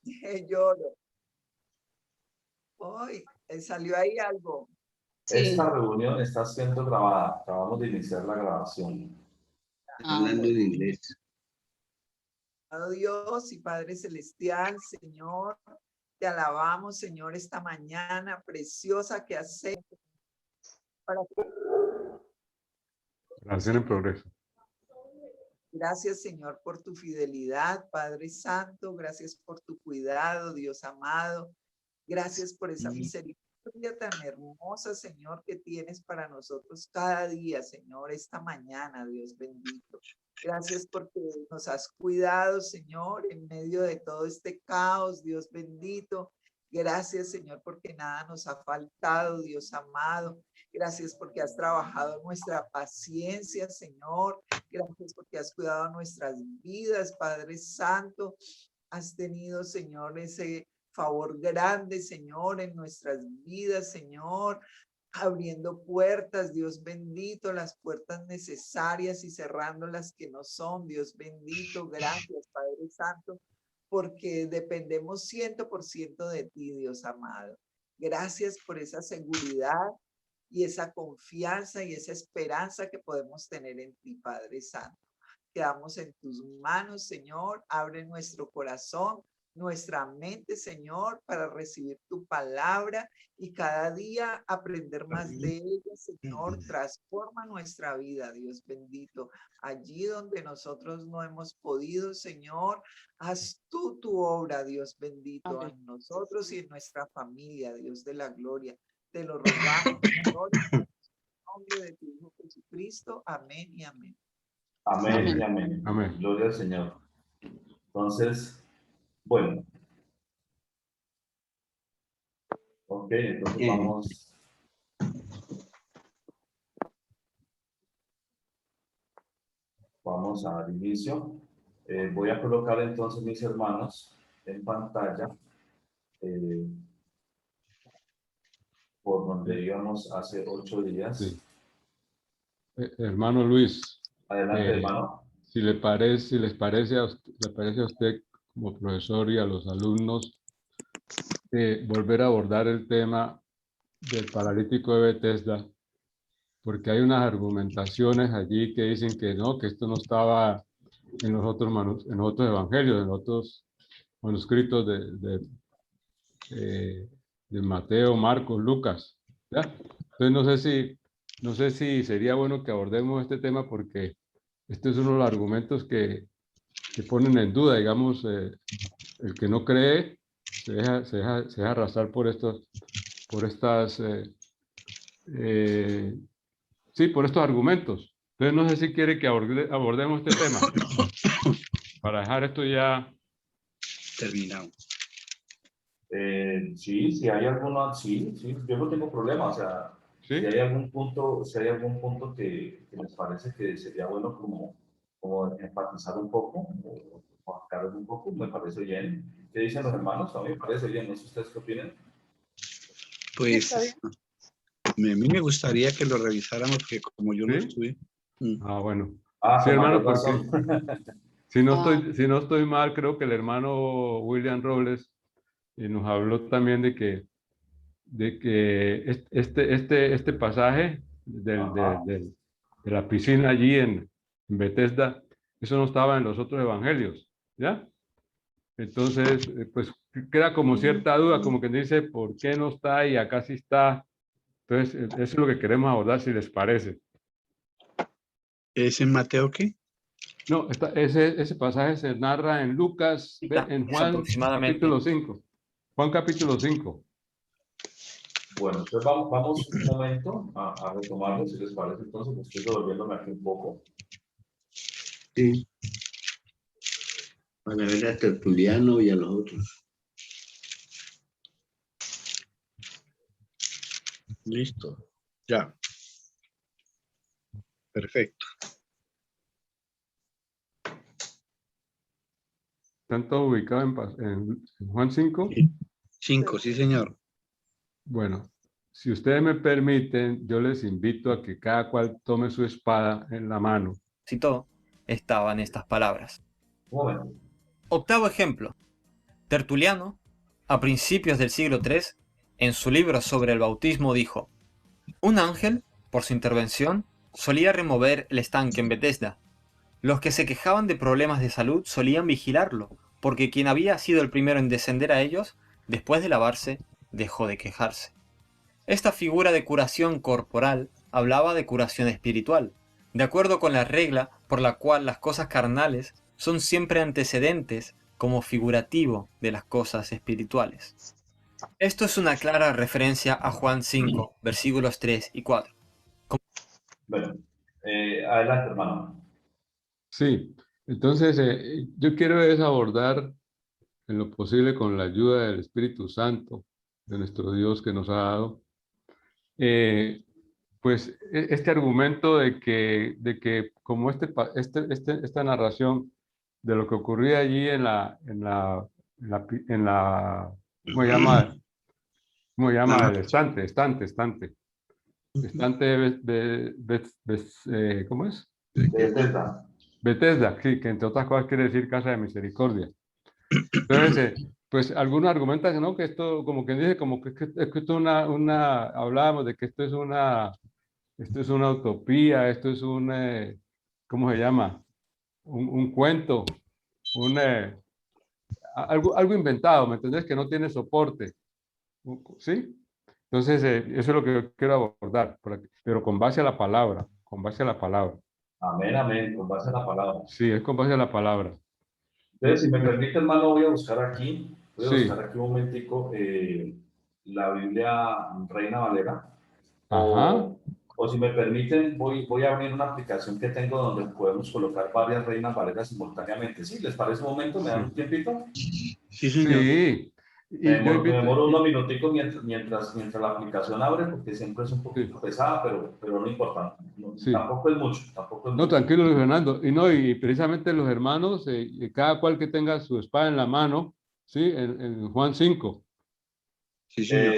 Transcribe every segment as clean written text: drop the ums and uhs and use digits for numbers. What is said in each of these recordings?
Lloro. Hoy salió ahí algo. Esta reunión está siendo grabada. Acabamos de iniciar la grabación. Hablando en inglés. Amado Dios y Padre Celestial, Señor, te alabamos, Señor, esta mañana preciosa que haces para Grabación en progreso. Gracias, Señor, por tu fidelidad, Padre Santo. Gracias por tu cuidado, Dios amado. Gracias por esa misericordia tan hermosa, Señor, que tienes para nosotros cada día, Señor, esta mañana, Dios bendito. Gracias porque nos has cuidado, Señor, en medio de todo este caos, Dios bendito. Gracias, Señor, porque nada nos ha faltado, Dios amado. Gracias porque has trabajado nuestra paciencia, Señor. Gracias porque has cuidado nuestras vidas, Padre Santo. Has tenido, Señor, ese favor grande, Señor, en nuestras vidas, Señor, abriendo puertas, Dios bendito, las puertas necesarias y cerrando las que no son, Dios bendito. Gracias, Padre Santo, porque dependemos 100% de ti, Dios amado. Gracias por esa seguridad y esa confianza y esa esperanza que podemos tener en ti, Padre Santo. Quedamos en tus manos, Señor. Abre nuestro corazón, nuestra mente, Señor, para recibir tu palabra y cada día aprender más de ella, Señor. Transforma nuestra vida, Dios bendito. Allí donde nosotros no hemos podido, Señor, haz tú tu obra, Dios bendito, en nosotros y en nuestra familia, Dios de la gloria. Te lo rogamos, Señor, en el nombre de tu Hijo Jesucristo. Amén y amén. Amén y amén. Amén. Gloria al Señor. Entonces, bueno. Ok, entonces vamos a dar inicio. Voy a colocar entonces, mis hermanos, en pantalla por donde íbamos hace 8 días. Sí. Hermano Luis, Adelante, hermano. si les parece a usted como profesor y a los alumnos volver a abordar el tema del paralítico de Bethesda, porque hay unas argumentaciones allí que dicen que no, que esto no estaba en los otros evangelios, en los otros manuscritos de Mateo, Marcos, Lucas, ¿ya? Entonces no sé si sería bueno que abordemos este tema, porque este es uno de los argumentos que ponen en duda, digamos, el que no cree se deja arrastrar por estos argumentos. Entonces no sé si quiere que abordemos este tema para dejar esto ya terminado. Sí, si hay alguna, sí, yo no tengo problema, o sea, ¿sí? si hay algún punto que les parece que sería bueno como enfatizar un poco, o aclarar un poco, me parece bien. ¿Qué dicen los hermanos? A mí me parece bien, no sé ustedes qué opinan. Pues a mí me gustaría que lo revisáramos, porque como yo no ¿Sí? estuve. Ah, bueno. Ah, Sí, con hermano, mayor porque razón. si no estoy mal, creo que el hermano William Robles nos habló también de que este pasaje de la piscina allí en Bethesda, eso no estaba en los otros evangelios, ¿ya? Entonces, pues queda como cierta duda, como que dice, ¿por qué no está y acá sí está? Entonces, eso es lo que queremos abordar, si les parece. ¿Es en Mateo qué? No, ese pasaje se narra en Lucas, en Juan capítulo 5. Juan capítulo 5. Bueno, entonces vamos un momento a retomarlo, si les parece. Entonces, estoy devolviéndome aquí un poco. Sí. Para ver a Tertuliano y a los otros. Listo. Ya. Perfecto. ¿Están todos ubicados en Juan 5? 5, sí, señor. Bueno, si ustedes me permiten, yo les invito a que cada cual tome su espada en la mano. Citó, estaban estas palabras. Un momento. Octavo ejemplo. Tertuliano, a principios del siglo III, en su libro sobre el bautismo dijo: un ángel, por su intervención, solía remover el estanque en Betesda. Los que se quejaban de problemas de salud solían vigilarlo, porque quien había sido el primero en descender a ellos, después de lavarse, dejó de quejarse. Esta figura de curación corporal hablaba de curación espiritual, de acuerdo con la regla por la cual las cosas carnales son siempre antecedentes como figurativo de las cosas espirituales. Esto es una clara referencia a Juan 5, versículos 3 y 4. Bueno, adelante, hermano. Sí, entonces yo quiero es abordar en lo posible con la ayuda del Espíritu Santo, de nuestro Dios que nos ha dado, pues este argumento de que como esta narración de lo que ocurría allí ¿cómo se llama? ¿Cómo se llama? El estante ¿cómo es? Bethesda. Bethesda, sí, que entre otras cosas quiere decir casa de misericordia. Entonces, pues algunos argumentan, ¿no? Que esto, como quien dice, como que esto es hablábamos de que esto es una utopía, esto es ¿cómo se llama? Un cuento, algo inventado, ¿me entendés? Que no tiene soporte, ¿sí? Entonces, eso es lo que yo quiero abordar, pero con base a la palabra, con base a la palabra. Amén, amén, con base en la palabra. Sí, es con base a la palabra. Entonces, si me permite, hermano, voy a buscar aquí Sí, un momentico la Biblia Reina Valera. ajá, O si me permiten, voy a abrir una aplicación que tengo donde podemos colocar varias Reinas Valeras simultáneamente. ¿Sí? ¿Les parece un momento? ¿Me dan un tiempito? Sí, señor. sí. Y yo Me invito, demoro unos minuticos mientras la aplicación abre, porque siempre es un sí, poquito pesada, pero no importa. No, sí. tampoco es mucho, tampoco es No, mucho. tranquilo, Luis Fernando. Y no, y precisamente los hermanos, cada cual que tenga su espada en la mano, ¿sí? En Juan 5. Sí, señor.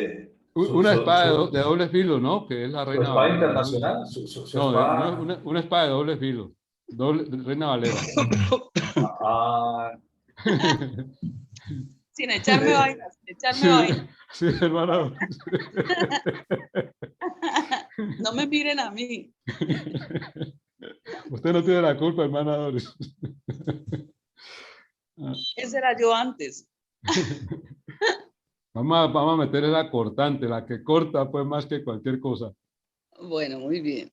Su, Una su, espada su, de doble filo, ¿no? Que es la su Reina espada Valera, ¿no? internacional, su No, no, espada. una espada de doble filo. Reina Valera. Ah, Sin echarme eh, vainas, sin echarme Sí, vainas. sí, hermano. No me miren a mí. Usted no tiene la culpa, hermana Doris. Ese era yo antes. Vamos a meter la cortante, la que corta pues más que cualquier cosa. Bueno, muy bien.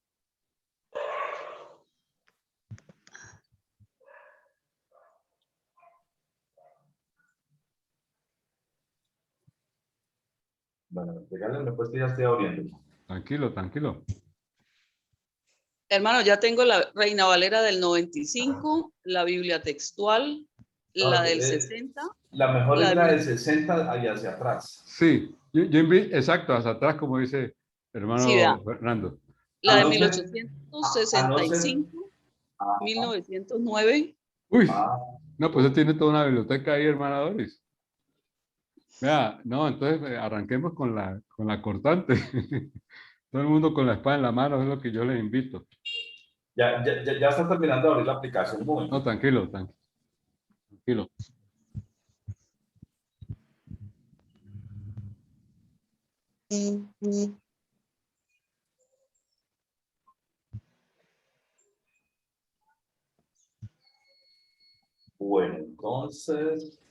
bueno, regálenme pues que ya estoy abriendo. Tranquilo, tranquilo. Hermano, ya tengo la Reina Valera del 95, la Biblia textual, la No, del 60, la mejor la es de la mil- del 60 ahí hacia atrás. Sí, exacto, hacia atrás, como dice sí, vea, hermano Fernando. la A de no mil ser, ochocientos a no sesenta y ser, cinco, ah, 1909. Uy, ah, no, pues él tiene toda una biblioteca ahí, hermana Doris. Vea, no, entonces arranquemos con la cortante. Todo el mundo con la espada en la mano es lo que yo les invito. ya está terminando de abrir la aplicación, un No, momento. tranquilo, tranquilo. Bueno, entonces,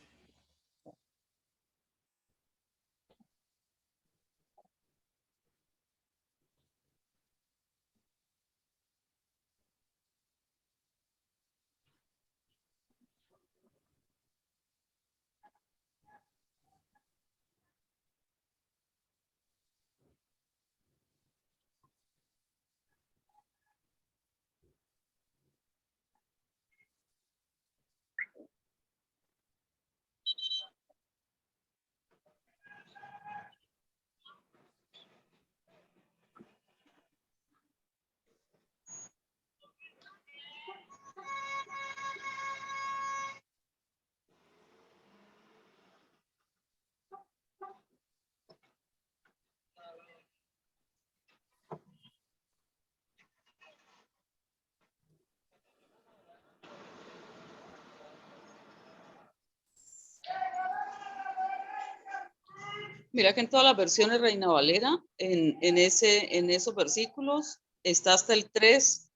Mira que en todas las versiones Reina Valera, en esos versículos, está hasta el 3,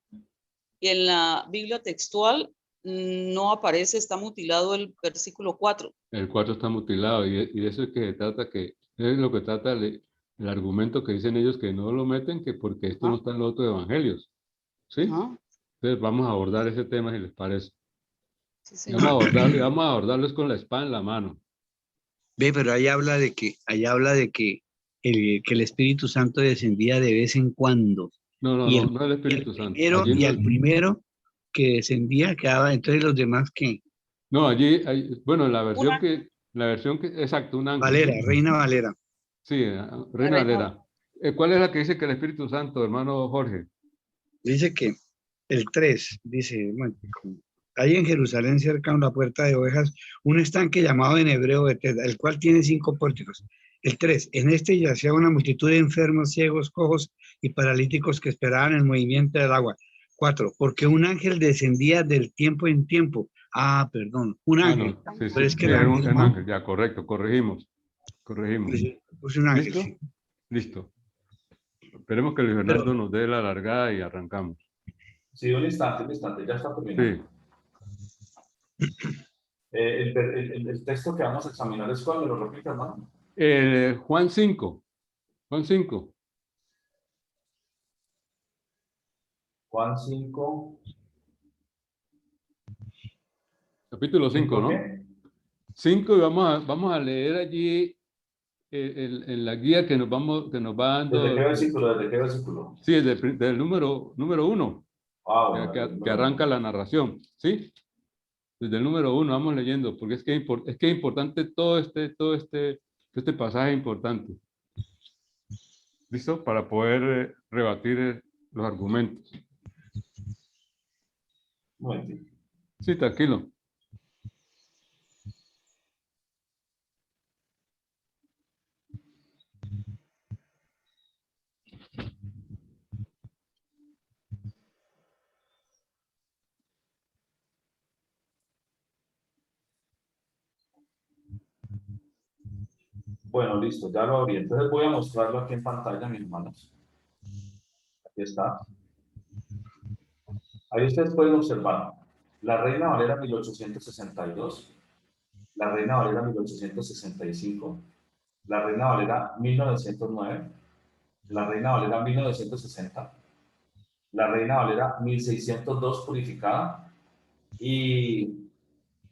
y en la Biblia textual no aparece, está mutilado el versículo 4. El 4 está mutilado y de eso es que se trata, que es lo que trata el argumento que dicen ellos, que no lo meten, que porque esto no está en los otros evangelios. ¿Sí? Ajá. Entonces vamos a abordar ese tema si les parece. Sí, Y señor. vamos a abordarlos con la espada en la mano. Ve, pero ahí habla de que, que el Espíritu Santo descendía de vez en cuando. No Y el Espíritu Santo. Allí y no, al primero que descendía quedaba, entonces los demás que, no, bueno, la versión que, exacto, un ángel. Valera, Reina Valera. Sí, Reina Valera. ¿Cuál es la que dice que el Espíritu Santo, hermano Jorge? Dice que el 3, dice, bueno, hay en Jerusalén, cerca de la puerta de ovejas, un estanque llamado en hebreo Betesda, el cual tiene 5 pórticos. El 3, en este yacía una multitud de enfermos, ciegos, cojos y paralíticos que esperaban el movimiento del agua. 4, porque un ángel descendía del tiempo en tiempo. Ah, perdón, un ángel. No, sí, Pero es que sí, el era ángel, un ángel, ya, correcto, corregimos. puse un ángel, ¿Listo? sí. Listo. Esperemos que Luis Fernando nos dé la largada y arrancamos. Sí, un instante, ya está terminando. Sí. El texto que vamos a examinar es cuál, ¿me lo repite, hermano? Juan 5. Juan 5. Juan 5. Capítulo 5, ¿no? ¿Qué? 5 y vamos a leer allí en la guía que nos va dando. ¿Desde qué versículo? ¿Desde qué versículo? Sí, del número 1. Ah, bueno, Que arranca la narración, ¿sí? Desde el número 1 vamos leyendo, porque es que es importante todo este pasaje importante. ¿Listo? Para poder rebatir los argumentos. Un momentito. Sí, tranquilo. Bueno, listo, ya lo abrí. Entonces voy a mostrarlo aquí en pantalla, mis hermanos. Aquí está. Ahí ustedes pueden observar la Reina Valera 1862, la Reina Valera 1865, la Reina Valera 1909, la Reina Valera 1960, la Reina Valera 1602 purificada, y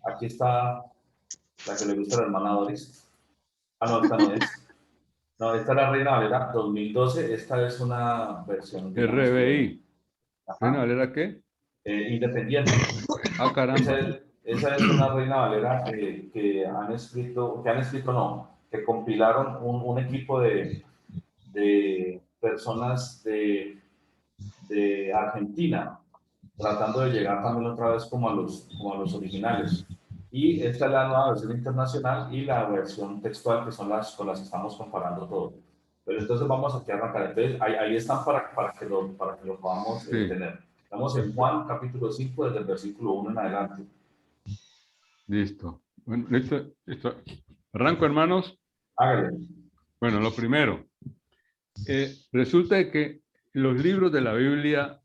aquí está la que le gusta a la hermana Doris. Ah, no, esta no es. No, esta es la Reina Valera 2012. Esta es una versión, digamos, RBI. ¿Reina ajá, Valera qué? independiente. Ah, caramba. Esa es una Reina Valera que han escrito, no, que compilaron un equipo de personas de Argentina, tratando de llegar también otra vez como a los originales. Y esta es la nueva versión internacional y la versión textual, que son las con las que estamos comparando todo. Pero entonces vamos aquí a arrancar. Entonces ahí están para que lo podamos tener. Estamos en Juan capítulo 5, desde el versículo 1 en adelante. Listo. Bueno, listo. Arranco, hermanos. Hágale. Bueno, lo primero. Resulta de que los libros de la Biblia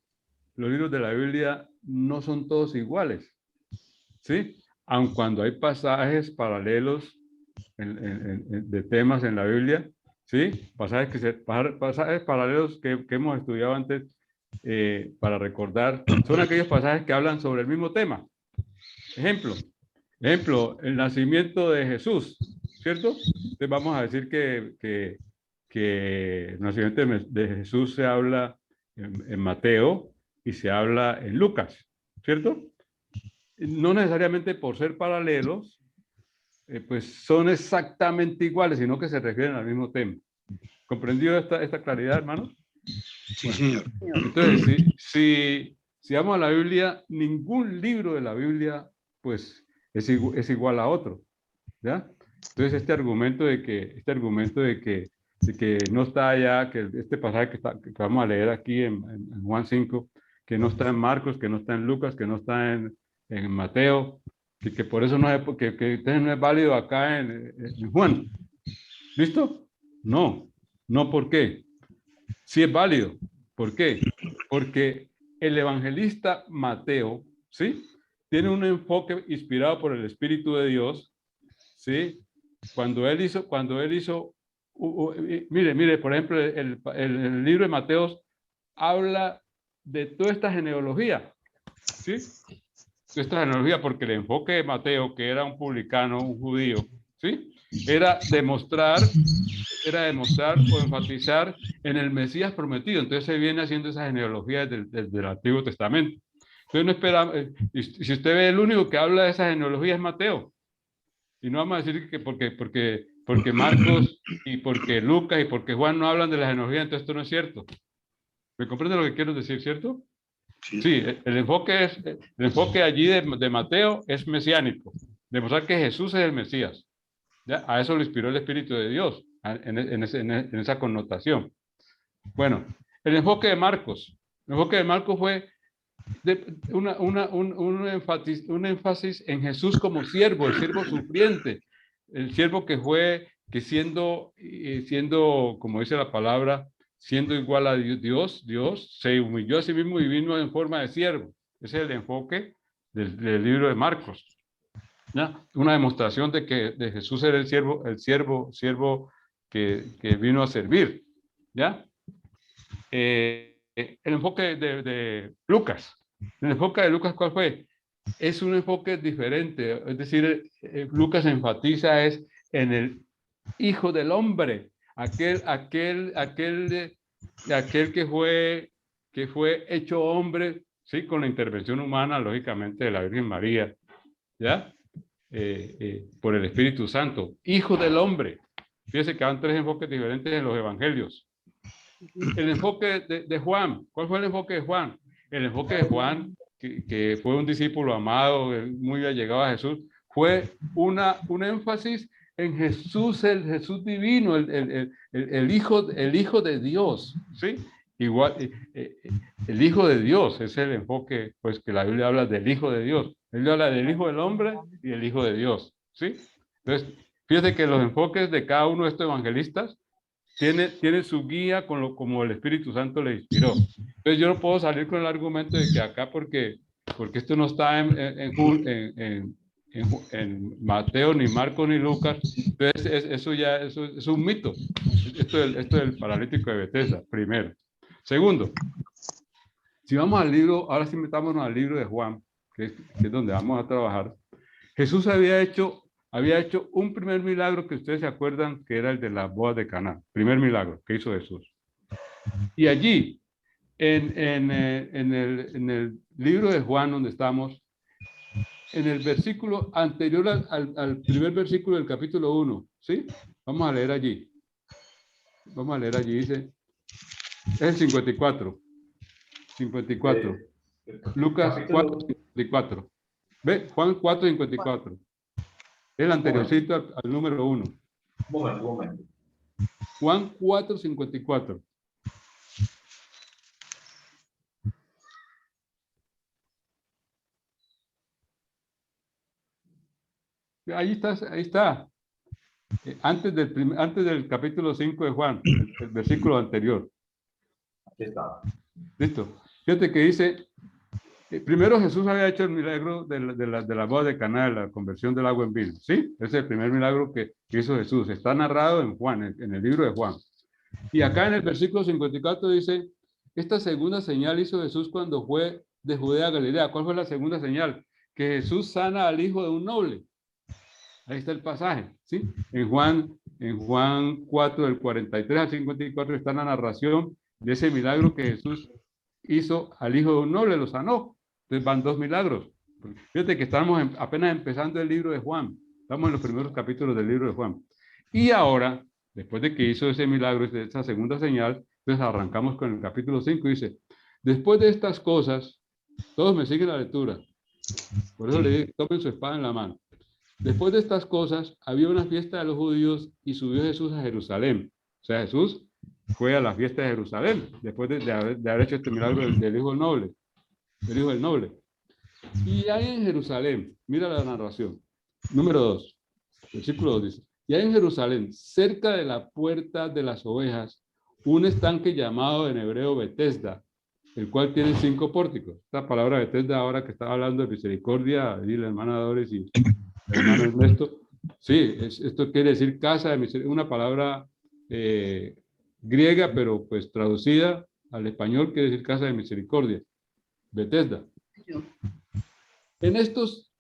no son todos iguales. ¿Sí? Aun cuando hay pasajes paralelos de temas en la Biblia, ¿sí? Pasajes paralelos que hemos estudiado antes para recordar, son aquellos pasajes que hablan sobre el mismo tema. Ejemplo, el nacimiento de Jesús, ¿cierto? Entonces vamos a decir que el nacimiento de Jesús se habla en Mateo y se habla en Lucas, ¿cierto? No necesariamente por ser paralelos, pues son exactamente iguales, sino que se refieren al mismo tema. ¿Comprendido esta claridad, hermanos? Sí, señor. Entonces, si vamos a la Biblia, ningún libro de la Biblia, pues, es igual a otro, ¿ya? Entonces, este argumento de que no está allá, que este pasaje que vamos a leer aquí en Juan 5, que no está en Marcos, que no está en Lucas, que no está en Mateo, que por eso no es válido acá en Juan. ¿Listo? No, no, ¿por qué? Sí es válido. ¿Por qué? Porque el evangelista Mateo, ¿sí? Tiene un enfoque inspirado por el Espíritu de Dios, ¿sí? Cuando él hizo, mire, por ejemplo, el libro de Mateo habla de toda esta genealogía, ¿sí? De esta genealogía, porque el enfoque de Mateo, que era un publicano, un judío, ¿sí? Era demostrar o enfatizar en el Mesías prometido. Entonces se viene haciendo esa genealogía desde el Antiguo Testamento. Entonces no espera, si usted ve, el único que habla de esa genealogía es Mateo. Y no vamos a decir que porque Marcos y porque Lucas y porque Juan no hablan de la genealogía, entonces esto no es cierto. ¿Me comprende lo que quiero decir, cierto? Sí, el enfoque allí de Mateo es mesiánico. Demostrar que Jesús es el Mesías. ¿Ya? A eso lo inspiró el Espíritu de Dios, en esa connotación. Bueno, el enfoque de Marcos. El enfoque de Marcos fue un énfasis en Jesús como siervo, el siervo sufriente, el siervo que siendo, como dice la palabra, siendo igual a Dios, se humilló a sí mismo y vino en forma de siervo. Ese es el enfoque del libro de Marcos. ¿Ya? Una demostración de Jesús era el siervo que vino a servir. ¿Ya? El enfoque de Lucas. El enfoque de Lucas, ¿cuál fue? Es un enfoque diferente. Es decir, Lucas enfatiza en el Hijo del Hombre, aquel que fue hecho hombre, sí, con la intervención humana, lógicamente, de la Virgen María, ¿ya? Por el Espíritu Santo, Hijo del Hombre. Fíjense que van tres enfoques diferentes en los evangelios. El enfoque de Juan, ¿cuál fue el enfoque de Juan? El enfoque de Juan, que fue un discípulo amado, muy allegado a Jesús, fue un énfasis en Jesús, el Jesús divino, el hijo de Dios, ¿sí? Igual, el Hijo de Dios es el enfoque, pues, que la Biblia habla del Hijo de Dios. Él habla del Hijo del Hombre y el Hijo de Dios, ¿sí? Entonces, fíjate que los enfoques de cada uno de estos evangelistas tiene su guía como el Espíritu Santo le inspiró. Entonces, yo no puedo salir con el argumento de que acá, porque esto no está en Mateo, ni Marcos, ni Lucas, entonces eso es un mito. Esto del paralítico de Betesda, primero. Segundo, si vamos al libro, ahora sí metámonos al libro de Juan, que es donde vamos a trabajar. Jesús había hecho un primer milagro que ustedes se acuerdan, que era el de las bodas de Caná. Primer milagro que hizo Jesús. Y allí, en el libro de Juan, donde estamos, en el versículo anterior al primer versículo del capítulo 1, ¿sí? Vamos a leer allí. Dice, es el 54. 54. Lucas 4, 54. ¿Ve? Juan 4, 54. El anteriorcito al número 1. Un momento. Juan 4, 54. Ahí está. Antes del capítulo 5 de Juan, el versículo anterior. Aquí está. Listo. Fíjate que dice, primero Jesús había hecho el milagro de la boda de Caná, de la conversión del agua en vino, ¿sí? Ese es el primer milagro que hizo Jesús. Está narrado en Juan, en el libro de Juan. Y acá en el versículo 54 dice, esta segunda señal hizo Jesús cuando fue de Judea a Galilea. ¿Cuál fue la segunda señal? Que Jesús sana al hijo de un noble. Ahí está el pasaje, ¿sí? En Juan 4, del 43 al 54, está la narración de ese milagro que Jesús hizo al hijo de un noble, lo sanó. Entonces van dos milagros. Fíjate que estamos apenas empezando el libro de Juan. Estamos en los primeros capítulos del libro de Juan. Y ahora, después de que hizo ese milagro, esa segunda señal, entonces arrancamos con el capítulo 5 y dice, después de estas cosas, todos me siguen la lectura. Por eso le digo, tomen su espada en la mano. Después de estas cosas, había una fiesta de los judíos y subió Jesús a Jerusalén. O sea, Jesús fue a la fiesta de Jerusalén, después de haber hecho este milagro del hijo del noble. Y ahí en Jerusalén, mira la narración. Número 2, versículo 2 dice, y hay en Jerusalén, cerca de la puerta de las ovejas, un estanque llamado en hebreo Betesda, el cual tiene 5 pórticos. Esta palabra Betesda, ahora que estaba hablando de misericordia, y la hermana Doris y el hermano Ernesto, sí, esto quiere decir casa de misericordia, una palabra griega, pero pues traducida al español quiere decir casa de misericordia, Betesda. En estos,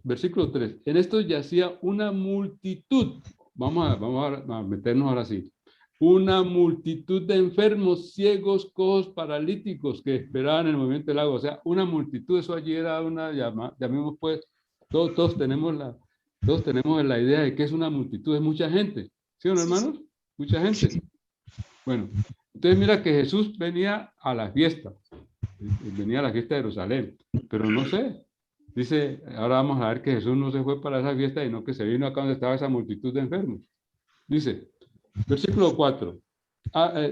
versículo 3, en estos yacía una multitud, vamos a meternos ahora sí, una multitud de enfermos, ciegos, cojos, paralíticos que esperaban el movimiento del agua. O sea, una multitud, eso allí era una, llamemos pues, todos tenemos la idea de que es una multitud, es mucha gente. ¿Sí o no, hermanos? Mucha gente. Bueno, entonces mira que Jesús venía a la fiesta de Jerusalén, pero no sé, dice, ahora vamos a ver que Jesús no se fue para esa fiesta, sino que se vino acá donde estaba esa multitud de enfermos. Dice, versículo 4,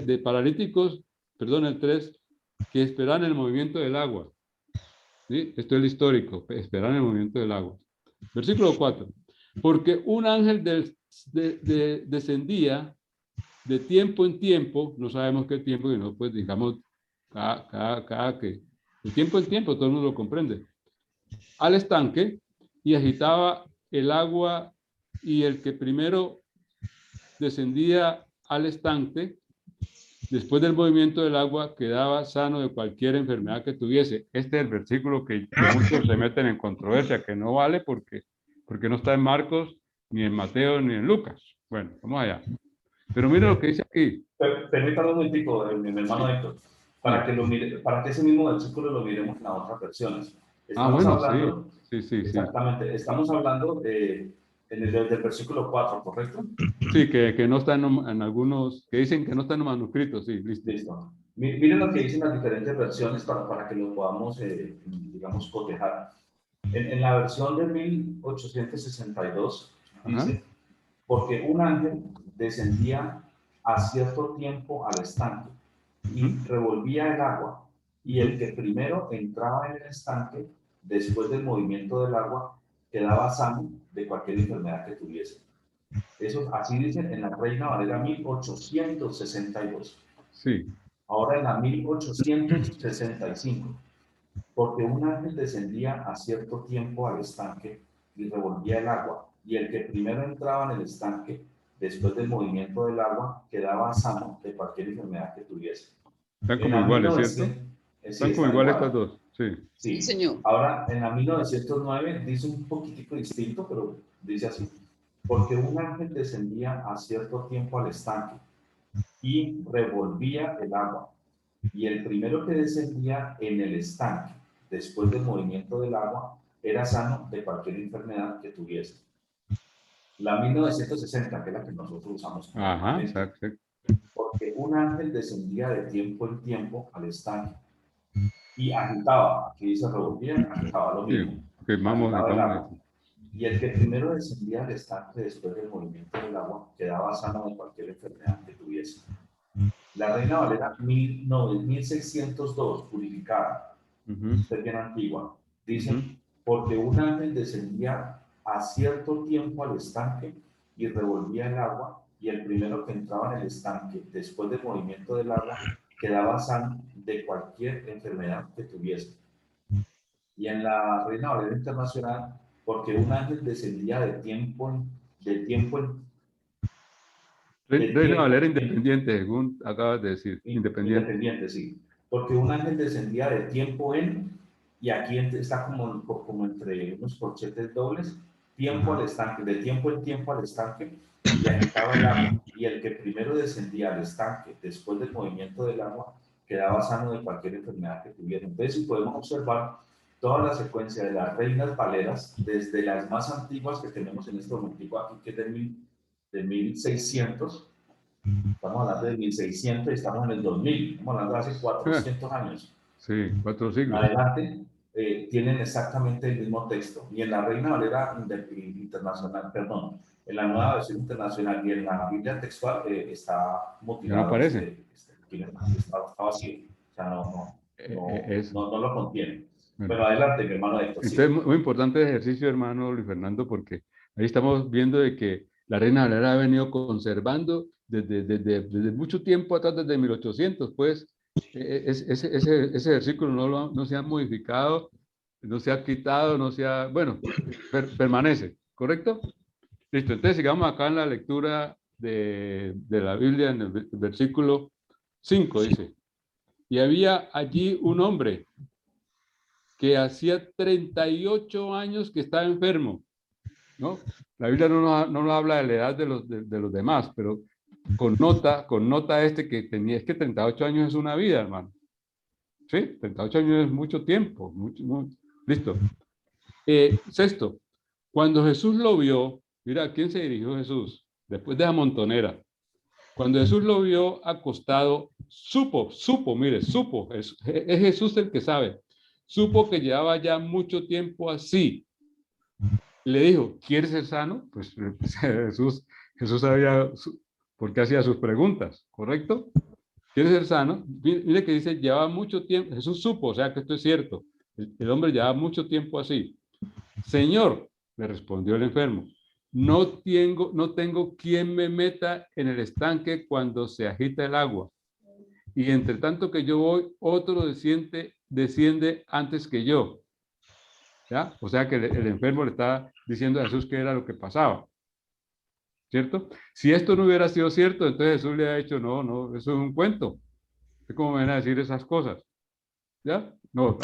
de paralíticos, perdón, el 3, que esperan el movimiento del agua. ¿Sí? Esto es el histórico, esperan el movimiento del agua. Versículo 4, porque un ángel descendía de tiempo en tiempo, no sabemos qué tiempo, sino pues digamos, cada que, de tiempo en tiempo, todo el mundo lo comprende, al estanque y agitaba el agua, y el que primero descendía al estanque, después del movimiento del agua, quedaba sano de cualquier enfermedad que tuviese. Este es el versículo que muchos se meten en controversia, que no vale porque no está en Marcos, ni en Mateo, ni en Lucas. Bueno, vamos allá. Pero mire lo que dice aquí. Permítame un momentico, mi hermano Héctor, para que ese mismo versículo lo miremos en las otras versiones. Estamos hablando, sí. Exactamente, estamos hablando del versículo 4, ¿correcto? Sí, que no están en algunos, que dicen que no están en manuscritos, sí, listo. Miren lo que dicen las diferentes versiones para que lo podamos, digamos, cotejar. En la versión de 1862 dice, porque un ángel descendía a cierto tiempo al estanque y revolvía el agua, y el que primero entraba en el estanque, después del movimiento del agua, quedaba sano de cualquier enfermedad que tuviese. Eso así dicen en la Reina Valera 1862. Sí. Ahora en la 1865, porque un ángel descendía a cierto tiempo al estanque y revolvía el agua, y el que primero entraba en el estanque, después del movimiento del agua, quedaba sano de cualquier enfermedad que tuviese. Están como iguales, ¿cierto? Están como iguales estas dos, sí. Sí, señor. Ahora, en la 1909 dice un poquitico distinto, pero dice así, porque un ángel descendía a cierto tiempo al estanque y revolvía el agua, y el primero que descendía en el estanque, después del movimiento del agua, era sano de cualquier enfermedad que tuviese. La 1960, que es la que nosotros usamos. Ajá, exacto. Porque un ángel descendía de tiempo en tiempo al estanque y agitaba, aquí dice revolvía, agitaba lo mismo. Sí, vamos. Y el que primero descendía al estanque después del movimiento del agua quedaba sano de cualquier enfermedad que tuviese. La Reina Valera 1602, purificada, es bien antigua, dice, porque un ángel descendía a cierto tiempo al estanque y revolvía el agua, y el primero que entraba en el estanque después del movimiento del agua quedaba sano de cualquier enfermedad que tuviese. Y en la Reina Valera Internacional, porque un ángel descendía de tiempo en Reina Valera independiente, según acabas de decir. Independiente, sí. Porque un ángel descendía de tiempo en, y aquí está como entre unos corchetes dobles, tiempo al estanque, de tiempo en tiempo al estanque, y agitaba el agua. Y el que primero descendía al estanque, después del movimiento del agua, quedaba sano de cualquier enfermedad que tuviera. Entonces, si podemos observar toda la secuencia de las reinas valeras, desde las más antiguas que tenemos en este momento aquí, que es de 1600, estamos hablando de 1600 y estamos en el 2000, estamos hablando de hace 400 años. Sí, 4 siglos. Adelante, tienen exactamente el mismo texto. Y en la Reina Valera Internacional, perdón, en la nueva versión internacional y en la Biblia textual está mutilado. No aparece. Está vacío. O sea, no lo contiene. Bueno. Pero adelante, mi hermano Héctor. Entonces, muy importante el ejercicio, hermano Luis Fernando, porque ahí estamos viendo de que La Reina Valera ha venido conservando desde mucho tiempo atrás, desde 1800, pues. Ese versículo no se ha modificado, no se ha quitado, no se ha, bueno, permanece, ¿correcto? Listo, entonces sigamos acá en la lectura de la Biblia, en el versículo 5, dice, y había allí un hombre que hacía 38 años que estaba enfermo, ¿no? La Biblia no nos habla de la edad de los demás, pero connota que tenía, es que 38 años es una vida, hermano. Sí, 38 años es mucho tiempo. Listo. Sexto, cuando Jesús lo vio, mira, ¿a quién se dirigió Jesús? Después de la montonera. Cuando Jesús lo vio acostado, supo, es Jesús el que sabe. Supo que llevaba ya mucho tiempo así. Le dijo, ¿quieres ser sano? Pues Jesús sabía por qué hacía sus preguntas, ¿correcto? ¿Quieres ser sano? Mire que dice, llevaba mucho tiempo, Jesús supo, o sea que esto es cierto. El hombre llevaba mucho tiempo así. Señor, le respondió el enfermo, no tengo quien me meta en el estanque cuando se agita el agua. Y entre tanto que yo voy, otro desciende antes que yo. ¿Ya? O sea que el enfermo le está diciendo a Jesús qué era lo que pasaba. ¿Cierto? Si esto no hubiera sido cierto, entonces Jesús le ha dicho, no, eso es un cuento. ¿Cómo me van a decir esas cosas? ¿Ya? No,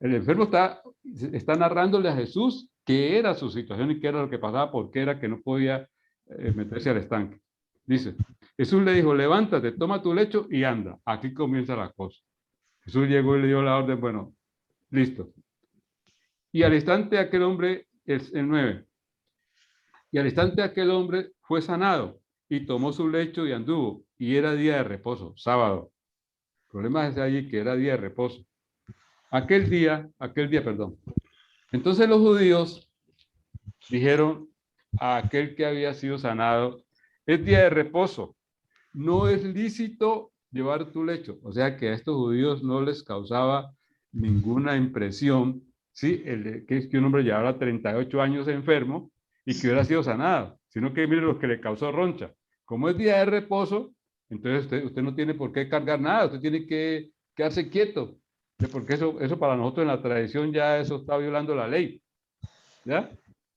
el enfermo está narrándole a Jesús qué era su situación y qué era lo que pasaba, por qué era que no podía meterse al estanque. Dice, Jesús le dijo, levántate, toma tu lecho y anda. Aquí comienza la cosa. Jesús llegó y le dio la orden, bueno, listo. Y al instante aquel hombre, el 9, y al instante aquel hombre fue sanado y tomó su lecho y anduvo. Y era día de reposo, sábado. El problema es allí que era día de reposo. Aquel día, perdón. Entonces los judíos dijeron a aquel que había sido sanado, es día de reposo, no es lícito llevar tu lecho. O sea que a estos judíos no les causaba ninguna impresión, ¿sí? Que un hombre llevara 38 años enfermo y que hubiera sido sanado, sino que mire lo que le causó roncha. Como es día de reposo, entonces usted no tiene por qué cargar nada, usted tiene que quedarse quieto, porque eso para nosotros en la tradición ya eso está violando la ley. ¿Ya?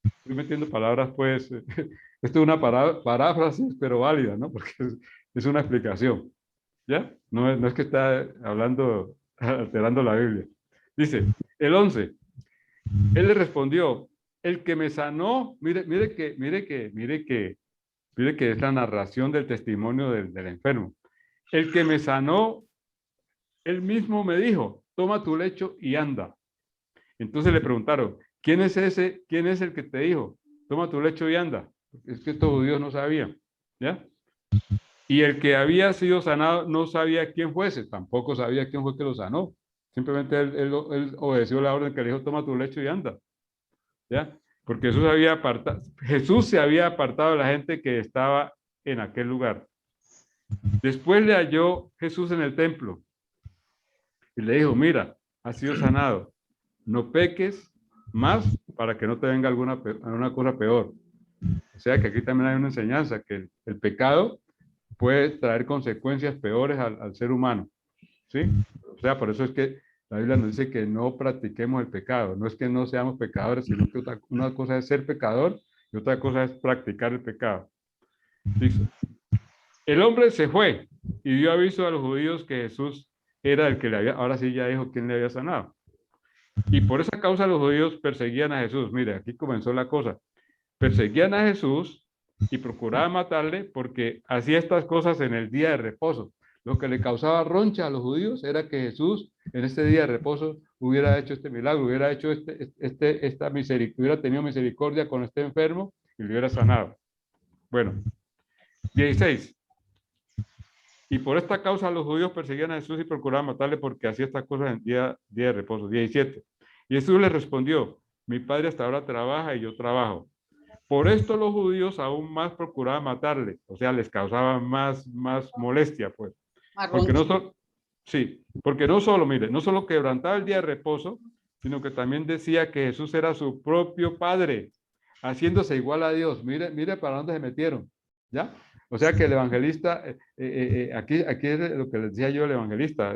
Estoy metiendo palabras, pues, esto es una paráfrasis, pero válida, ¿no? Porque es una explicación. ¿Ya? No es que está hablando, alterando la Biblia. Dice, el 11, él le respondió, el que me sanó, mire que es la narración del testimonio del enfermo. El que me sanó, él mismo me dijo, toma tu lecho y anda. Entonces le preguntaron, ¿quién es ese? ¿Quién es el que te dijo? Toma tu lecho y anda. Es que estos judíos no sabían. ¿Ya? Y el que había sido sanado no sabía quién fuese, tampoco sabía quién fue que lo sanó. Simplemente él obedeció la orden que le dijo, toma tu lecho y anda. ¿Ya? Porque Jesús se había apartado de la gente que estaba en aquel lugar. Después le halló Jesús en el templo y le dijo, mira, has sido sanado. No peques más para que no te venga alguna cosa peor. O sea que aquí también hay una enseñanza, que el pecado puede traer consecuencias peores al ser humano. ¿Sí? O sea, por eso es que la Biblia nos dice que no practiquemos el pecado. No es que no seamos pecadores, sino que una cosa es ser pecador y otra cosa es practicar el pecado. ¿Listo? El hombre se fue y dio aviso a los judíos que Jesús era el que le había, ahora sí ya dijo quién le había sanado. Y por esa causa los judíos perseguían a Jesús. Mire, aquí comenzó la cosa. Perseguían a Jesús y procuraban matarle porque hacía estas cosas en el día de reposo. Lo que le causaba roncha a los judíos era que Jesús en este día de reposo hubiera hecho este milagro, hubiera hecho hubiera tenido misericordia con este enfermo y lo hubiera sanado. Bueno, 16. Y por esta causa los judíos perseguían a Jesús y procuraban matarle porque hacía estas cosas en día de reposo. 17. Y Jesús les respondió, mi padre hasta ahora trabaja y yo trabajo. Por esto los judíos aún más procuraban matarle, o sea, les causaban más molestia, pues. Porque no solo quebrantaba el día de reposo, sino que también decía que Jesús era su propio padre, haciéndose igual a Dios. Mire, mire para dónde se metieron, ¿ya? O sea que el evangelista, aquí es lo que les decía yo, el evangelista,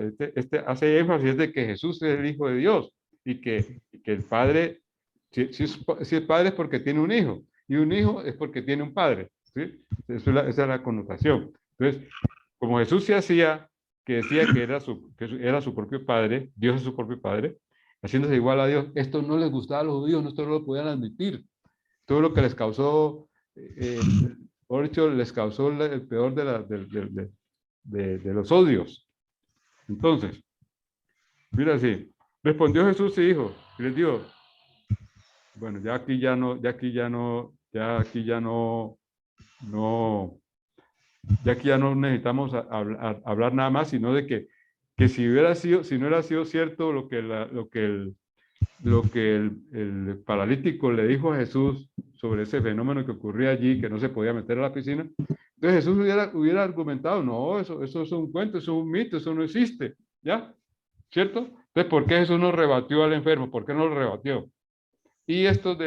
hace énfasis de que Jesús es el Hijo de Dios y que el Padre, si es Padre es porque tiene un hijo, y un hijo es porque tiene un Padre, ¿sí? Esa es la connotación. Entonces, como Jesús se hacía, que decía que era su propio Padre, Dios es su propio Padre, haciéndose igual a Dios, esto no les gustaba a los judíos, esto no lo podían admitir. Todo lo que les causó, por hecho, les causó el peor de los odios. Entonces, mira así, respondió Jesús y dijo, y les dijo, bueno, ya aquí ya no, ya aquí ya no necesitamos hablar nada más, sino de que si no hubiera sido cierto lo que el paralítico le dijo a Jesús sobre ese fenómeno que ocurría allí, que no se podía meter a la piscina, entonces Jesús hubiera argumentado, no, eso es un cuento, eso es un mito, eso no existe, ¿ya? ¿Cierto? Entonces, ¿por qué Jesús no rebatió al enfermo? ¿Por qué no lo rebatió? Y estos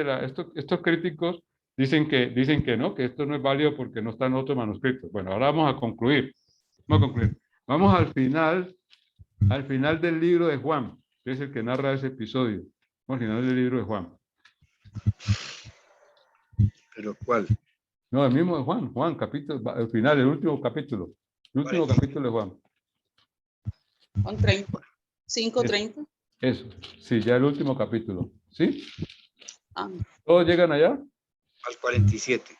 críticos dicen que no, que esto no es válido porque no está en otros manuscritos. Bueno, ahora vamos a concluir. Vamos al final del libro de Juan, que es el que narra ese episodio. Al final del libro de Juan. ¿Pero cuál? No, el mismo de Juan, capítulo, el final, el último capítulo. El último capítulo de Juan. Juan 30, 5:30. Eso, sí, ya el último capítulo. ¿Sí? Ah, ¿Todos llegan allá? Al 47.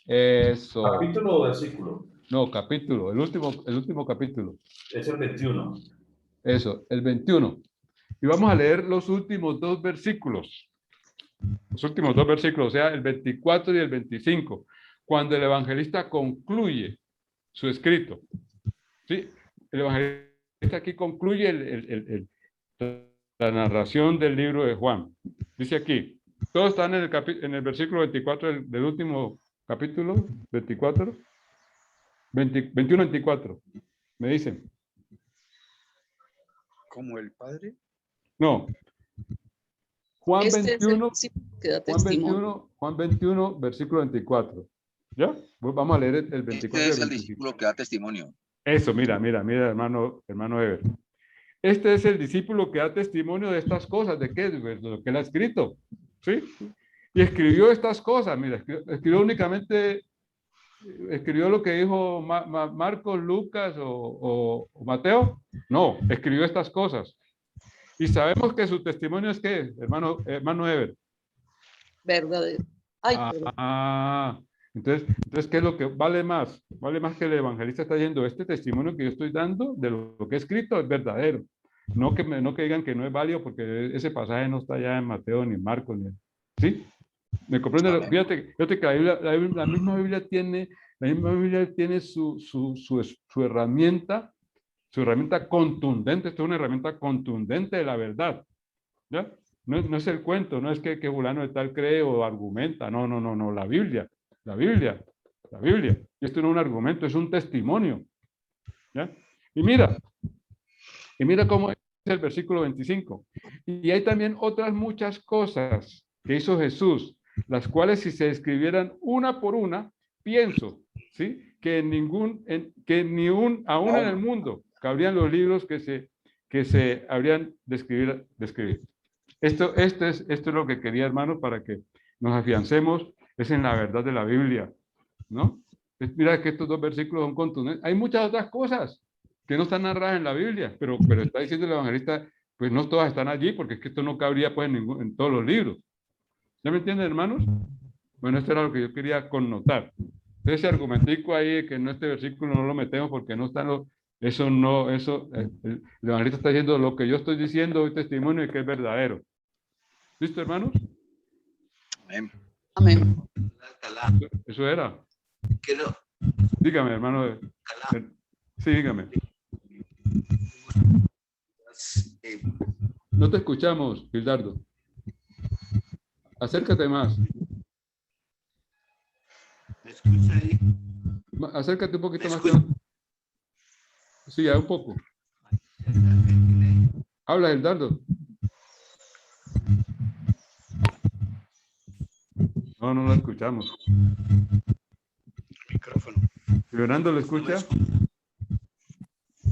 Eso. ¿Capítulo o versículo? No, capítulo, el último capítulo. Es el 21. Eso, el 21. Y vamos a leer los últimos dos versículos. Los últimos dos versículos, o sea, el 24 y el 25, cuando el evangelista concluye su escrito. ¿Sí? El evangelista aquí concluye la narración del libro de Juan. Dice aquí, todos están en el versículo 24 del último capítulo, 24, 21-24, me dicen. ¿Como el Padre? No. Juan este 21, es el que da testimonio. Juan 21, versículo 24. ¿Ya? Pues vamos a leer el 24 Este es y el 25. discípulo que da testimonio. Eso, mira, hermano Ever. Este es el discípulo que da testimonio de estas cosas. ¿De qué? De lo que él ha escrito. ¿Sí? Y escribió estas cosas. Mira, escribió únicamente, escribió lo que dijo Marcos, Lucas o Mateo. No, escribió estas cosas. Y sabemos que su testimonio es ¿qué, hermano Ever? Verdadero. Ay, perdón. Entonces, ¿qué es lo que vale más? Vale más que el evangelista está diciendo, este testimonio que yo estoy dando de lo que he escrito es verdadero. No que digan que no es válido porque ese pasaje no está ya en Mateo ni en Marcos. ¿Sí? ¿Me comprende? Fíjate que la misma Biblia tiene su herramienta contundente. Esto es una herramienta contundente de la verdad. ¿Ya? No es el cuento, no es que fulano de tal cree o argumenta. No, la Biblia. Esto no es un argumento, es un testimonio. ¿Ya? Y mira cómo es el versículo 25. Y hay también otras muchas cosas que hizo Jesús, las cuales si se escribieran una por una, pienso, ¿sí? Que ni aún en el mundo cabrían los libros que se habrían de escribir. Esto es lo que quería, hermano, para que nos afiancemos, es en la verdad de la Biblia, ¿no? Mira que estos dos versículos son contundentes. Hay muchas otras cosas que no están narradas en la Biblia, pero está diciendo el evangelista, pues no todas están allí, porque es que esto no cabría pues en todos los libros. ¿Ya me entienden, hermanos? Bueno, esto era lo que yo quería connotar. Ese argumentico ahí, que en este versículo no lo metemos porque no están los... el evangelista está diciendo lo que yo estoy diciendo, hoy testimonio y que es verdadero. ¿Listo, hermanos? Amén. Amén. Eso era. Quiero, Dígame, hermano. Sí, dígame. No te escuchamos, Gildardo. Acércate más. ¿me escucha ahí? Acércate un poquito más. Sí, ya un poco. Habla, Gildardo. No, no lo escuchamos. Micrófono. ¿Fernando lo escucha?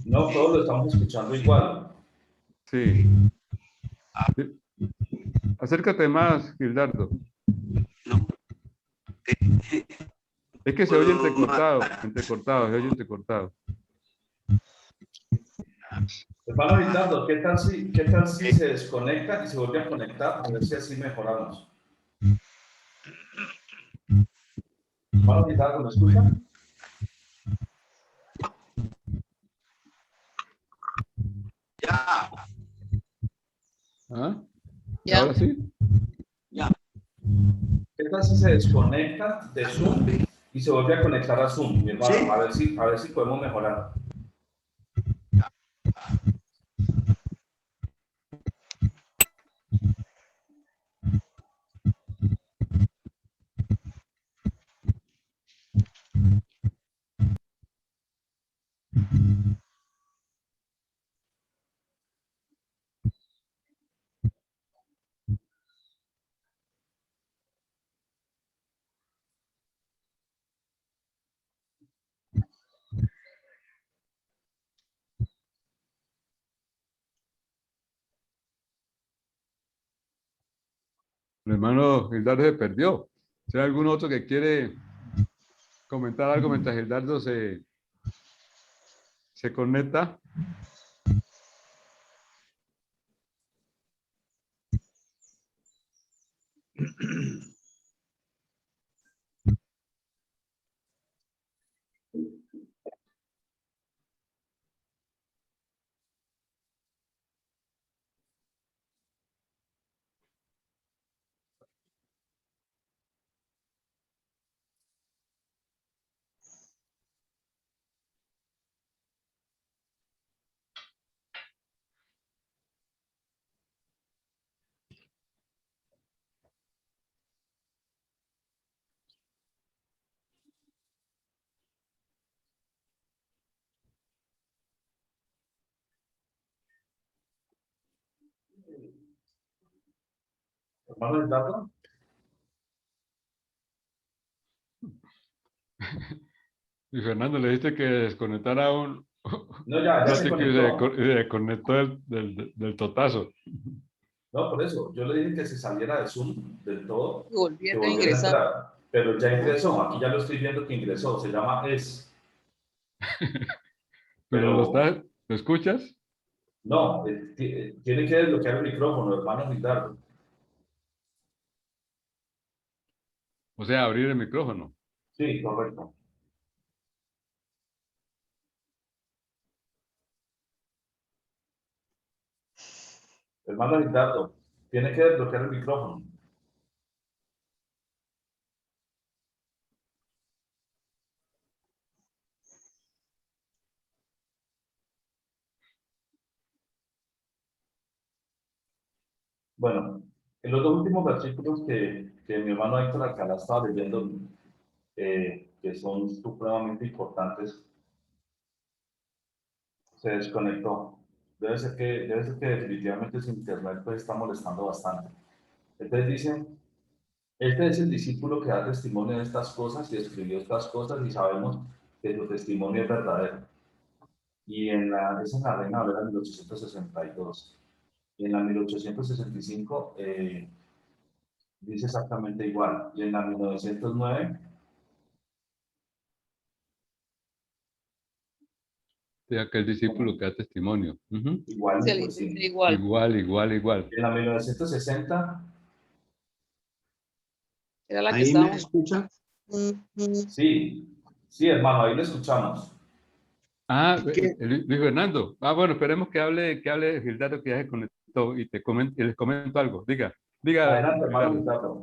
No, todos lo estamos escuchando igual. Sí. Sí. Acércate más, Gildardo. No. Es que se oye entrecortado, se oye entrecortado. Hermano Gildardo, ¿qué tal si se desconecta y se vuelve a conectar? A ver si así mejoramos. Hermano Gildardo, ¿me escucha? Ya. ¿Ah? Ya. ¿Ahora sí? Ya. ¿Qué tal si se desconecta de Zoom y se vuelve a conectar a Zoom, mi hermano? Sí. A ver si podemos mejorar. El hermano Gildardo se perdió. Si hay algún otro que quiere comentar algo mientras Gildardo se conecta. Hermano Gildardo. Y Fernando le dijiste que desconectara un No, ya se ratico y conectó. se desconectó del totazo. No, por eso. Yo le dije que se saliera de Zoom del todo, Y que volviera a volviera a ingresar. entrar. Pero ya ingresó. Aquí ya lo estoy viendo que ingresó. Se llama ES. Pero ¿lo escuchas? No, tiene que desbloquear el micrófono, hermano Gildardo. O sea, abrir el micrófono. Sí, correcto. Hermano Gildardo, tiene que desbloquear el micrófono. Bueno, en los dos últimos versículos que mi hermano Héctor Alcalá estaba leyendo, que son supremamente importantes, se desconectó. Debe ser que definitivamente su internet pues, está molestando bastante. Entonces dice, este es el discípulo que da testimonio de estas cosas y escribió estas cosas y sabemos que su testimonio es verdadero. Y esa es la Reina Valera 1862. Y en la 1865 dice exactamente igual. Y en la 1909 De aquel discípulo que da testimonio. Ujú. igual, Se le pues dice sí. igual. Igual. En la 1960 Era la que ¿Ahí me estábamos. escucha? sí, hermano, ahí lo escuchamos. Ah, ¿Qué? Luis Fernando. Ah, bueno, esperemos que hable Gildardo, que ya se conectó y les comento algo. Diga, Adelante, hermano Gildardo.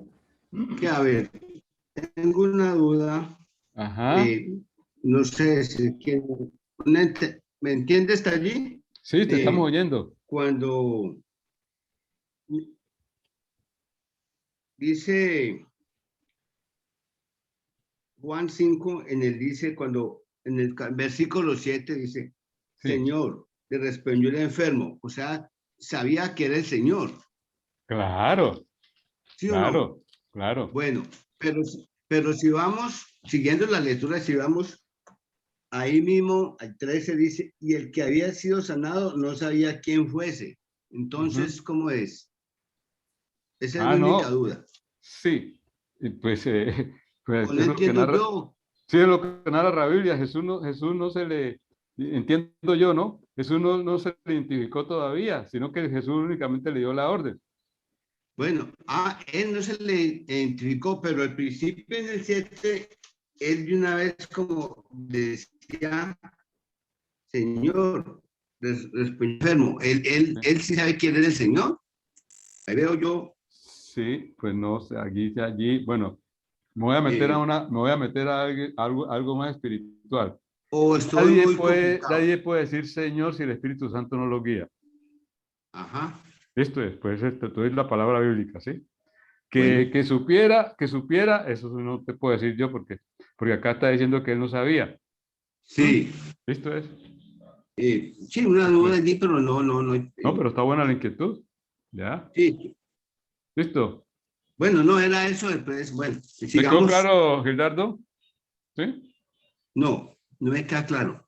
Gustavo. Que a ver, tengo una duda. Ajá. No sé si quién. ¿Me entiende? ¿Está allí? Sí, te estamos oyendo. Cuando dice Juan 5, cuando en el versículo 7 dice, Sí. Señor, le respondió el enfermo. O sea, sabía que era el Señor. Claro, ¿Sí o no? claro. Bueno, pero si vamos, siguiendo la lectura, si vamos ahí mismo, al 13 dice, y el que había sido sanado no sabía quién fuese. Entonces, ¿cómo es? Esa es mi única duda. Sí, y pues, pues ¿O no es lo que entiendo narra, yo? sí, es lo que narra la Biblia. Jesús no se le, entiendo yo, ¿no? Jesús no se le identificó todavía, sino que Jesús únicamente le dio la orden. Bueno, él no se le identificó, pero al principio en el 7, él de una vez como decía, Señor, enfermo, él sí sabe quién es el Señor. Ahí veo yo. Sí, pues no sé, allí, bueno, me voy a meter a algo más espiritual. O estoy muy complicado. Nadie puede decir Señor si el Espíritu Santo no lo guía. Ajá. Esto es, pues, esto es la palabra bíblica, ¿sí? Bueno. Que supiera, eso no te puedo decir yo porque acá está diciendo que él no sabía. Sí. Esto es. Sí, una duda allí, pero no. No, pero está buena la inquietud. ¿Ya? Sí. ¿Listo? Bueno, no era eso, después, bueno, ¿Me sigamos. quedó claro, Gildardo? ¿Sí? No me queda claro.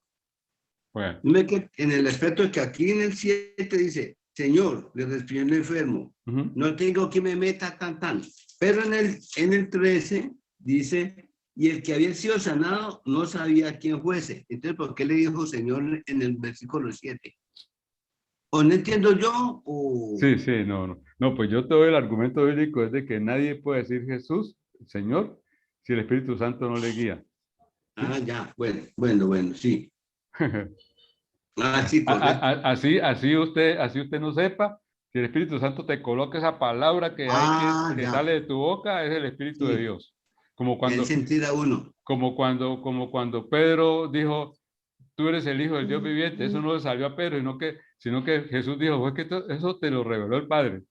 Bueno. No me queda, en el aspecto de que aquí en el 7 dice, Señor, le respiré el enfermo, no tengo que me meta tan. Pero en el 13 dice, y el que había sido sanado no sabía quién fuese. Entonces, ¿por qué le dijo Señor en el versículo 7? ¿O no entiendo yo? O... Sí, no, pues yo te doy el argumento bíblico, es de que nadie puede decir Jesús, Señor, si el Espíritu Santo no le guía. Ya, bueno, sí. Sí, correcto. Así usted no sepa, si el Espíritu Santo te coloca esa palabra que hay que sale de tu boca, es el Espíritu de Dios. Como cuando, sentir a uno. como cuando Pedro dijo, tú eres el Hijo del Dios viviente, eso no le salió a Pedro, sino que Jesús dijo, fue que eso te lo reveló el Padre.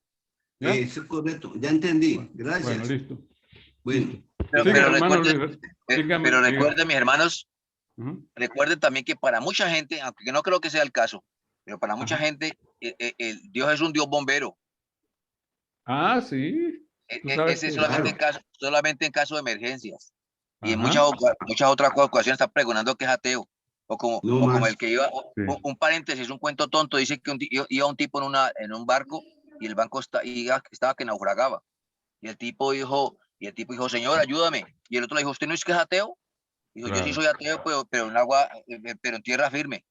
¿Ya? Eso es correcto, ya entendí, gracias. Bueno, listo. Bueno. Pero recuerden, mis hermanos, recuerden también que para mucha gente, aunque no creo que sea el caso, pero para mucha gente, Dios es un Dios bombero. Ah, sí. Ese es solamente en caso de emergencias. Y en muchas otras ocasiones está pregonando que es ateo. O como el que iba, un paréntesis, un cuento tonto, dice que iba un tipo en un barco y el barco estaba que naufragaba. Y el tipo dijo, Señor, ayúdame. Y el otro le dijo, ¿usted no es que es ateo? Dijo, yo sí soy ateo, pero en agua, pero en tierra firme.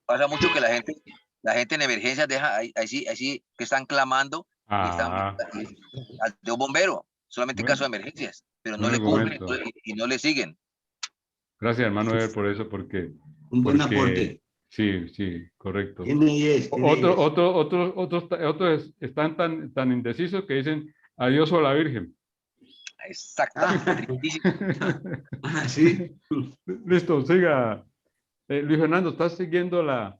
Pasa mucho que la gente en emergencias deja así que están clamando al Dios bombero, solamente en caso de emergencias, pero no le cumplen y no le siguen. Gracias, hermano Eber, por eso, porque un buen aporte. Sí, correcto. Otros están tan indecisos que dicen adiós o a la Virgen. Exactamente. Sí. Listo, siga. Luis Fernando, ¿estás siguiendo la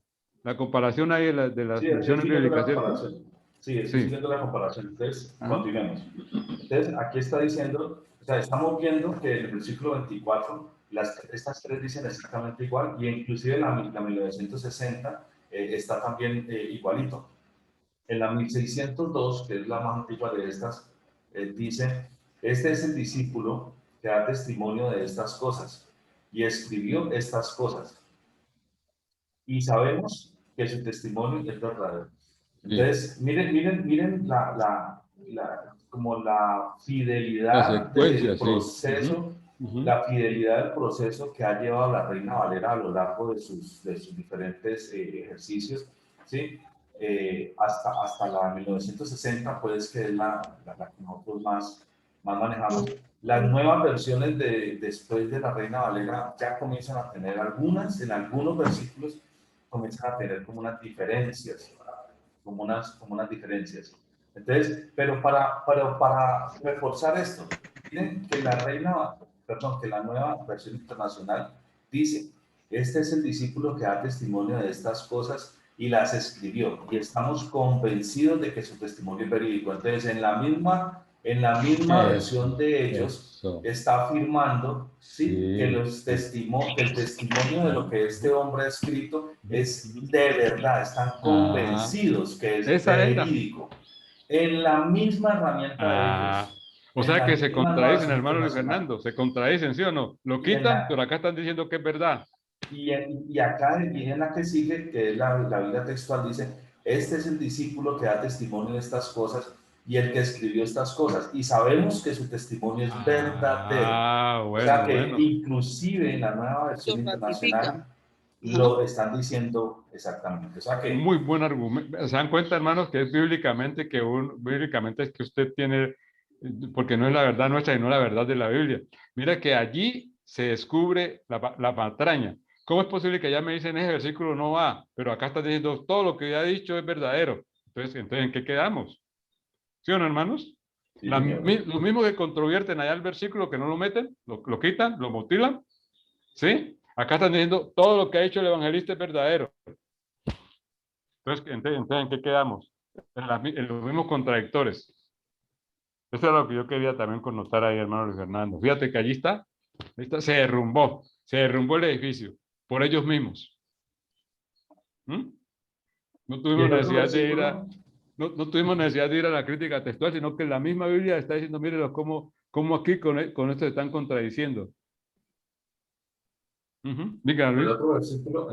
comparación ahí de las versiones bíblicas, ¿cierto? Sí, estoy siguiendo la comparación. Entonces, continuemos. Entonces, aquí está diciendo, o sea, estamos viendo que en el versículo 24, estas tres dicen exactamente igual, y inclusive la 1960 está también igualito. En la 1602, que es la más antigua de estas, dice, este es el discípulo que da testimonio de estas cosas, y escribió estas cosas. Y sabemos que su testimonio es verdadero. Entonces, miren como la fidelidad del proceso, la fidelidad del proceso que ha llevado la Reina Valera a lo largo de sus diferentes ejercicios, ¿sí? Hasta la 1960, pues, que es la que nosotros más manejamos. Las nuevas versiones después de la Reina Valera ya comienzan a tener en algunos versículos, comienzan a tener como unas diferencias, Entonces, pero para reforzar esto, miren que que la nueva versión internacional dice, este es el discípulo que da testimonio de estas cosas y las escribió, y estamos convencidos de que su testimonio es verídico. Entonces, en la misma versión de ellos está afirmando que el testimonio de lo que este hombre ha escrito es de verdad, están convencidos que es verídico. En la misma herramienta de ellos. O En sea la que se misma nueva contradicen, versión hermano Luis internacional. Fernando, se contradicen, ¿sí o no? Lo Y en quitan, la- pero acá están diciendo que es verdad. y acá viene la que sigue, que es la Biblia textual, dice, este es el discípulo que da testimonio de estas cosas y el que escribió estas cosas. Y sabemos que su testimonio es verdadero. O sea Bueno, que bueno. inclusive en la nueva versión Lo ratifica. internacional Ajá. lo están diciendo exactamente. O sea que Muy buen argumento. ¿Se dan cuenta, hermanos, que es bíblicamente bíblicamente es que usted tiene, porque no es la verdad nuestra y no la verdad de la Biblia? Mira que allí se descubre la patraña. ¿Cómo es posible que ya me dicen ese versículo no va, pero acá está diciendo todo lo que ya ha dicho es verdadero? Entonces, ¿en qué quedamos? ¿Sí o no, hermanos? sí, señor. Lo mismo que controvierten allá el versículo, que no lo meten, lo quitan, lo mutilan, ¿sí? Acá están diciendo todo lo que ha hecho el evangelista es verdadero. Entonces, ¿en qué quedamos? En los mismos contradictores. Eso es lo que yo quería también connotar ahí, hermano Luis Fernando. Fíjate que allí está, se derrumbó el edificio por ellos mismos. ¿Mm? No Y tuvimos el otro necesidad de ir versículo, no tuvimos necesidad de ir a la crítica textual, sino que la misma Biblia está diciendo, mírenlo, cómo aquí con esto se están contradiciendo. Dígame, en Luis. en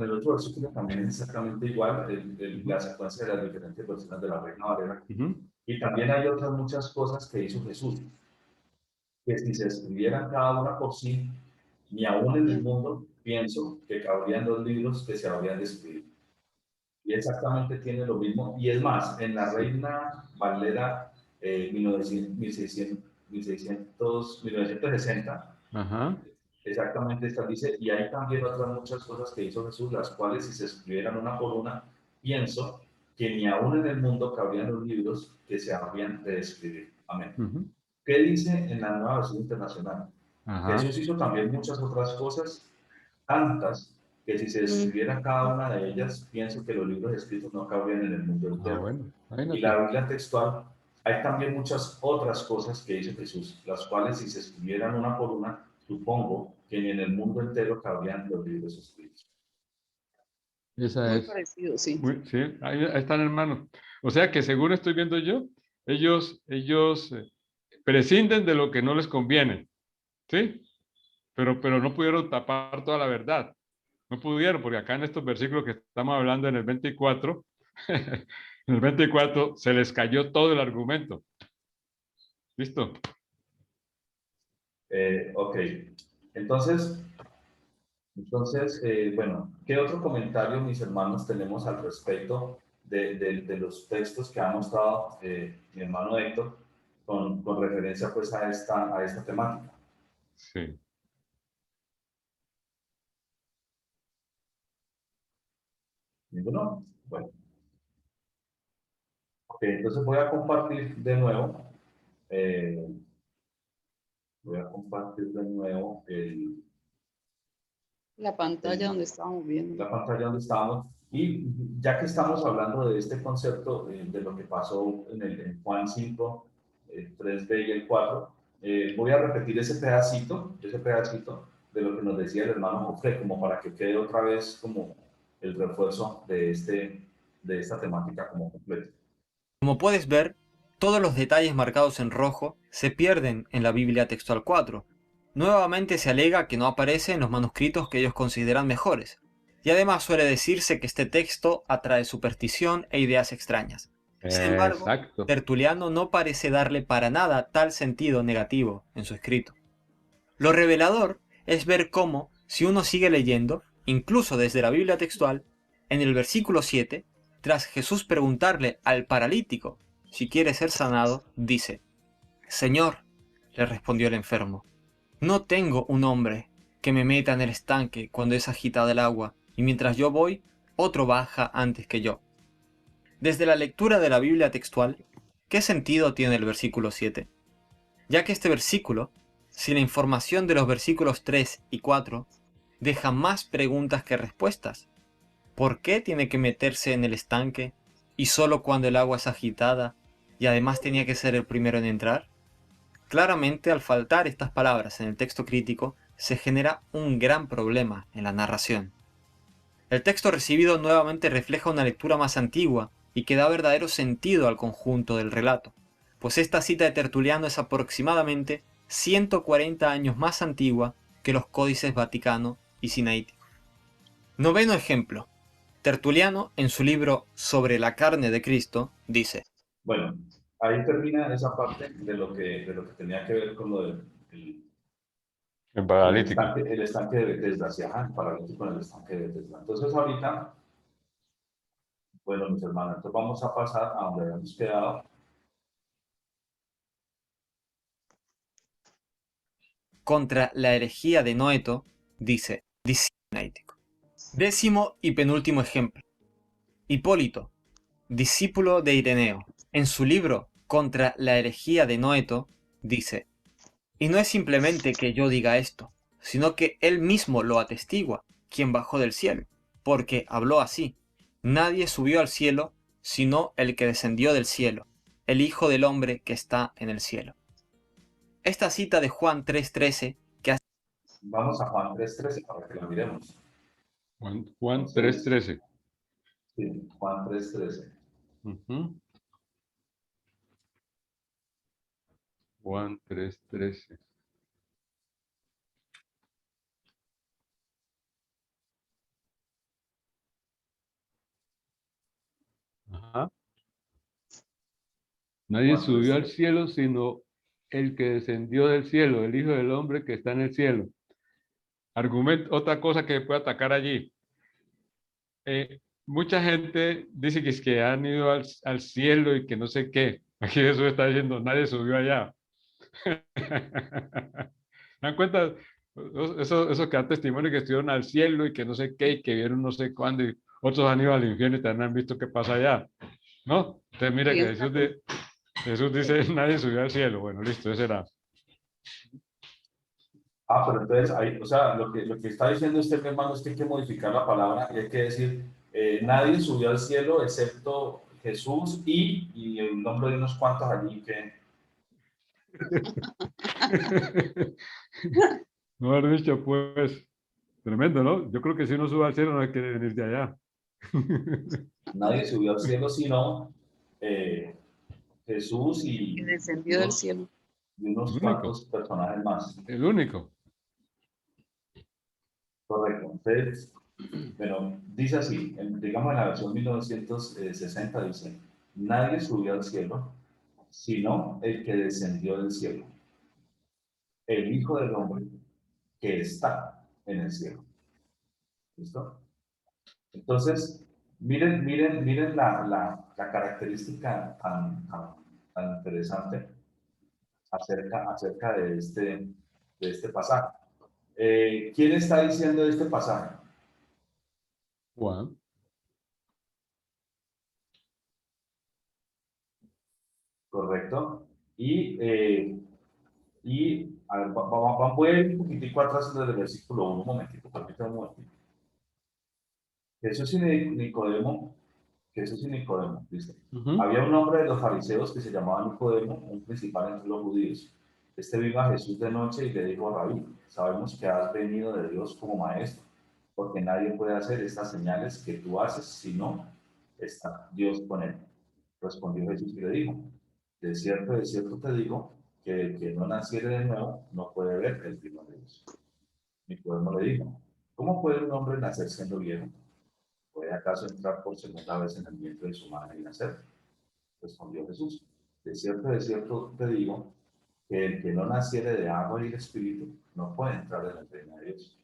el otro versículo también es exactamente igual, la secuencia de las diferentes versiones de la Reina Valera. Y también hay otras muchas cosas que hizo Jesús, que si se escribieran cada una por sí, ni aún en el mundo, pienso que cabrían los libros que se habrían de escribir. Y exactamente tiene lo mismo. Y es más, en la Reina Valera 1960, Ajá. exactamente esta dice, y hay también otras muchas cosas que hizo Jesús, las cuales si se escribieran una por una, pienso que ni aún en el mundo cabrían los libros que se habrían de escribir. Amén. ¿Qué dice en la nueva versión internacional? Ajá. Jesús hizo también muchas otras cosas, tantas, que si se escribiera cada una de ellas, pienso que los libros escritos no cabrían en el mundo entero. Bueno, Y la Biblia textual, hay también muchas otras cosas que dice Jesús, las cuales si se escribieran una por una, supongo que ni en el mundo entero cabrían los libros escritos. Esa Muy es. parecido, sí. Sí, ahí están, hermanos. O sea que según estoy viendo yo, ellos prescinden de lo que no les conviene, ¿sí? Pero no pudieron tapar toda la verdad. No pudieron, porque acá en estos versículos que estamos hablando en el 24, en el 24 se les cayó todo el argumento. ¿Listo? Ok, entonces bueno, ¿qué otro comentario, mis hermanos, tenemos al respecto de los textos que ha mostrado mi hermano Héctor con referencia pues a esta temática? Sí. ¿Ninguno? Bueno. Ok, entonces voy a compartir de nuevo. Voy a compartir de nuevo La pantalla donde estábamos viendo. la pantalla donde estábamos. Y ya que estamos hablando de este concepto, de lo que pasó en Juan 5, el 3b y el 4, voy a repetir ese pedacito de lo que nos decía el hermano Jofre, como para que quede otra vez como el refuerzo de esta temática como completa. Como puedes ver, todos los detalles marcados en rojo se pierden en la Biblia textual 4. Nuevamente se alega que no aparece en los manuscritos que ellos consideran mejores. Y además suele decirse que este texto atrae superstición e ideas extrañas. Sin embargo, Exacto. Tertuliano no parece darle para nada tal sentido negativo en su escrito. Lo revelador es ver cómo, si uno sigue leyendo, incluso desde la Biblia textual, en el versículo 7, tras Jesús preguntarle al paralítico si quiere ser sanado, dice: Señor, le respondió el enfermo, no tengo un hombre que me meta en el estanque cuando es agitada el agua, y mientras yo voy, otro baja antes que yo. Desde la lectura de la Biblia textual, ¿qué sentido tiene el versículo 7? Ya que este versículo, sin la información de los versículos 3 y 4, deja más preguntas que respuestas. ¿Por qué tiene que meterse en el estanque y solo cuando el agua es agitada, y además tenía que ser el primero en entrar? Claramente, al faltar estas palabras en el texto crítico, se genera un gran problema en la narración. El texto recibido nuevamente refleja una lectura más antigua y que da verdadero sentido al conjunto del relato, pues esta cita de Tertuliano es aproximadamente 140 años más antigua que los códices Vaticano y Sinaítico. Noveno ejemplo. Tertuliano, en su libro Sobre la carne de Cristo, dice: Bueno, ahí termina esa parte de lo que tenía que ver con lo del En paralítico. el estanque de Bethesda, sí, ajá, el paralítico en el estanque de Bethesda. Entonces ahorita, bueno, mis hermanos, entonces vamos a pasar a donde habíamos quedado. Contra la herejía de Noeto, dice Sinaítico. Décimo y penúltimo ejemplo. Hipólito, discípulo de Ireneo, en su libro Contra la herejía de Noeto, dice: y no es simplemente que yo diga esto, sino que él mismo lo atestigua, quien bajó del cielo, porque habló así: nadie subió al cielo, sino el que descendió del cielo, el Hijo del Hombre que está en el cielo. Esta cita de Juan 3:13 que hace... Vamos a Juan 3:13 para que la miremos. Juan 3:13. Sí, Juan 3:13. Juan 3:13. Ajá. Nadie Juan subió al 3:13. cielo, sino el que descendió del cielo, el Hijo del Hombre que está en el cielo. Argumento, otra cosa que puede atacar allí. Mucha gente dice que es que han ido al cielo y que no sé qué. Aquí Jesús está diciendo, nadie subió allá. ¿Se dan cuenta? Eso que dan testimonio que estuvieron al cielo y que no sé qué, y que vieron no sé cuándo, y otros han ido al infierno y también han visto qué pasa allá. ¿No? Entonces mira que Jesús dice, nadie subió al cielo. Bueno, listo, ese era. Ah, pero entonces, ahí, o sea, lo que está diciendo usted, mi hermano, es que hay que modificar la palabra y hay que decir, nadie subió al cielo excepto Jesús y el nombre de unos cuantos allí que... No haber dicho, pues, tremendo, ¿no? Yo creo que si uno sube al cielo no hay que venir de allá. Nadie subió al cielo sino Jesús Que descendió del cielo. y unos cuantos personajes más. El único. Correcto. Entonces, bueno, dice así, digamos en la versión 1960 dice, nadie subió al cielo, sino el que descendió del cielo, el Hijo del Hombre que está en el cielo. ¿Listo? Entonces, miren la característica tan interesante acerca de este pasaje. ¿Quién está diciendo este pasaje? Juan. Correcto. Y a ver, voy a ir un poquitico atrás desde el versículo 1, un momentito, permítame un momentito. Jesús y Nicodemo, dice, había un hombre de los fariseos que se llamaba Nicodemo, un principal entre los judíos. Este vino a Jesús de noche y le dijo: Rabí, sabemos que has venido de Dios como maestro, porque nadie puede hacer estas señales que tú haces si no está Dios con él. Respondió Jesús y le dijo: de cierto te digo, que el que no naciere de nuevo no puede ver el reino de Dios. Nicodemo le dijo: ¿cómo puede un hombre nacer siendo viejo? ¿Puede acaso entrar por segunda vez en el vientre de su madre y nacer? Respondió Jesús: de cierto te digo, que el que no naciere de agua y del espíritu no puede entrar en el reino de Dios.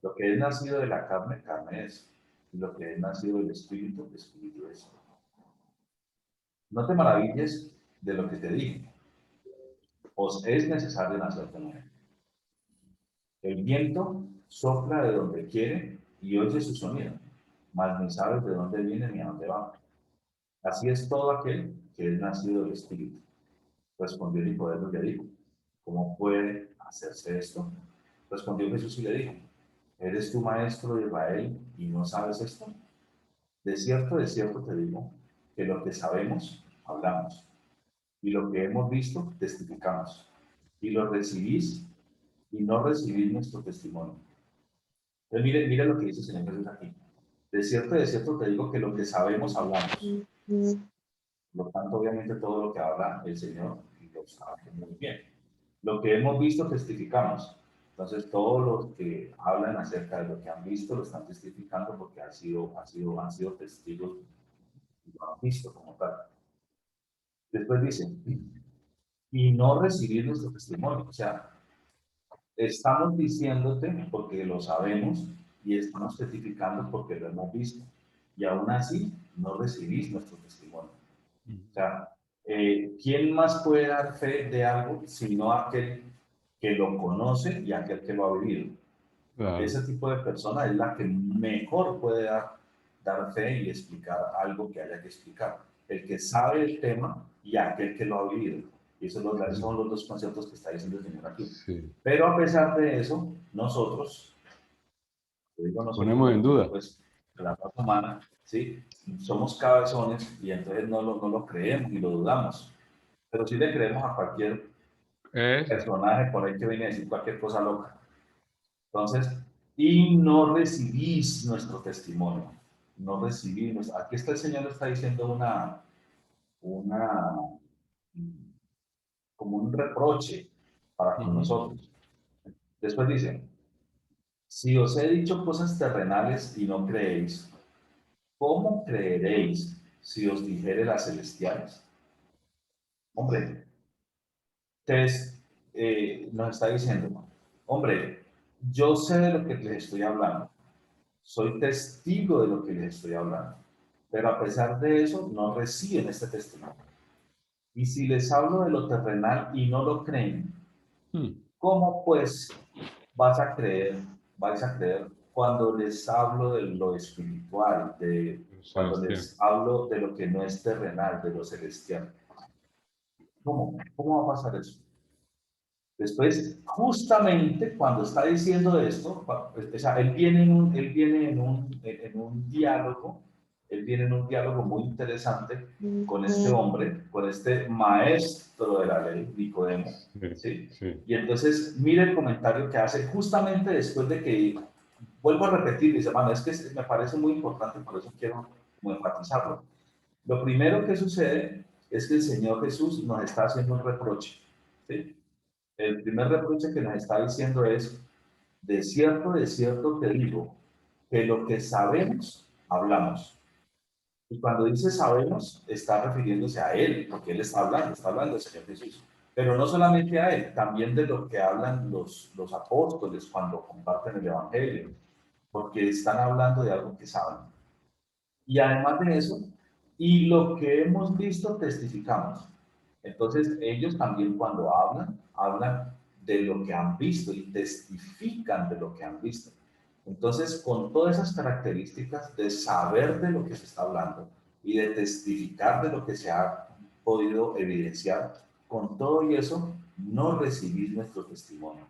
Lo que es nacido de la carne, carne es, y lo que es nacido del espíritu, espíritu es. No te maravilles de lo que te dije, os es necesario nacer de nuevo. El viento sopla de donde quiere y oye su sonido, mas ni sabes de dónde viene ni a dónde va. Así es todo aquel que es nacido del Espíritu. Respondió Nicodemo y le dijo: ¿cómo puede hacerse esto? Respondió Jesús y le dijo: ¿eres tú maestro de Israel y no sabes esto? De cierto te digo, que lo que sabemos, hablamos, y lo que hemos visto, testificamos, y lo recibís y no recibís nuestro testimonio. Entonces, mire lo que dice el Señor Jesús aquí. De cierto te digo que lo que sabemos, hablamos, Por lo tanto, obviamente, todo lo que habla el Señor lo sabe muy bien. Lo que hemos visto, testificamos. Entonces, todos los que hablan acerca de lo que han visto, lo están testificando porque han sido testigos y lo han visto como tal. Después dice, y no recibir nuestro testimonio. O sea, estamos diciéndote porque lo sabemos y estamos testificando porque lo hemos visto. Y aún así, no recibís nuestro testimonio. O sea, ¿quién más puede dar fe de algo sino aquel que lo conoce y aquel que lo ha vivido? Claro. Ese tipo de persona es la que mejor puede dar fe y explicar algo que haya que explicar. El que sabe el tema y aquel que lo ha vivido. Y esos son los dos conceptos que está diciendo el Señor aquí. Sí. Pero a pesar de eso, nosotros, digo nosotros, Ponemos en duda. pues, la raza humana, ¿sí? Somos cabezones y entonces no lo creemos y lo dudamos. Pero sí le creemos a cualquier personaje por ahí que viene a decir cualquier cosa loca. Entonces, y no recibís nuestro testimonio. No recibimos. Aquí está el Señor está diciendo como un reproche para con nosotros. Después dice, si os he dicho cosas terrenales y no creéis, ¿cómo creeréis si os dijere las celestiales? Hombre, nos está diciendo, hombre, yo sé de lo que les estoy hablando, soy testigo de lo que les estoy hablando, pero a pesar de eso no reciben este testimonio. Y si les hablo de lo terrenal y no lo creen, ¿cómo pues vais a creer cuando les hablo de lo espiritual, cuando les hablo de lo que no es terrenal, de lo celestial? ¿Cómo va a pasar eso? Después, justamente cuando está diciendo esto, o sea, él viene en un diálogo muy interesante con este hombre, con este maestro de la ley, Nicodemo, ¿sí? Y entonces, mire el comentario que hace justamente después de que, vuelvo a repetir, dice, bueno, es que me parece muy importante, por eso quiero enfatizarlo. Lo primero que sucede es que el Señor Jesús nos está haciendo un reproche, ¿sí? El primer reproche que nos está diciendo es, de cierto te digo, que lo que sabemos, hablamos. Y cuando dice sabemos, está refiriéndose a Él, porque Él está hablando del Señor Jesús. Pero no solamente a Él, también de lo que hablan los apóstoles cuando comparten el Evangelio, porque están hablando de algo que saben. Y además de eso, y lo que hemos visto, testificamos. Entonces, ellos también cuando hablan de lo que han visto y testifican de lo que han visto. Entonces, con todas esas características de saber de lo que se está hablando y de testificar de lo que se ha podido evidenciar, con todo y eso, no recibís nuestro testimonio.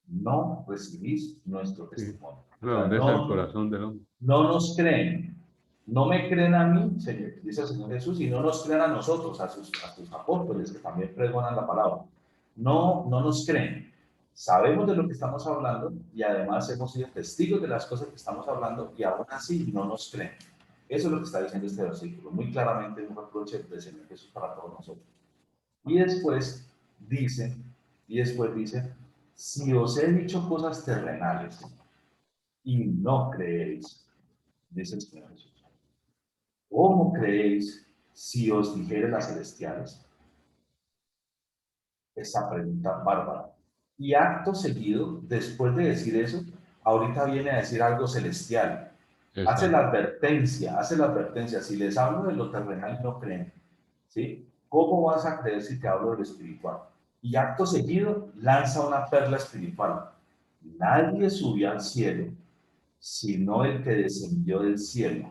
No recibís nuestro testimonio. La grandeza del corazón del hombre. No nos creen. No me creen a mí, Señor, dice el Señor Jesús, y no nos creen a nosotros, a sus apóstoles que también pregonan la palabra. No nos creen. Sabemos de lo que estamos hablando y además hemos sido testigos de las cosas que estamos hablando y aún así no nos creen. Eso es lo que está diciendo este versículo, muy claramente un reproche del Señor Jesús para todos nosotros. Y después dice, si os he dicho cosas terrenales y no creéis, dice el Señor Jesús, ¿cómo creéis si os dijere las celestiales? Esa pregunta bárbara. Y acto seguido, después de decir eso, ahorita viene a decir algo celestial. Hace la advertencia, si les hablo de lo terrenal no creen, ¿sí? ¿Cómo vas a creer si te hablo de lo espiritual? Y acto seguido, lanza una perla espiritual. Nadie subió al cielo, sino el que descendió del cielo,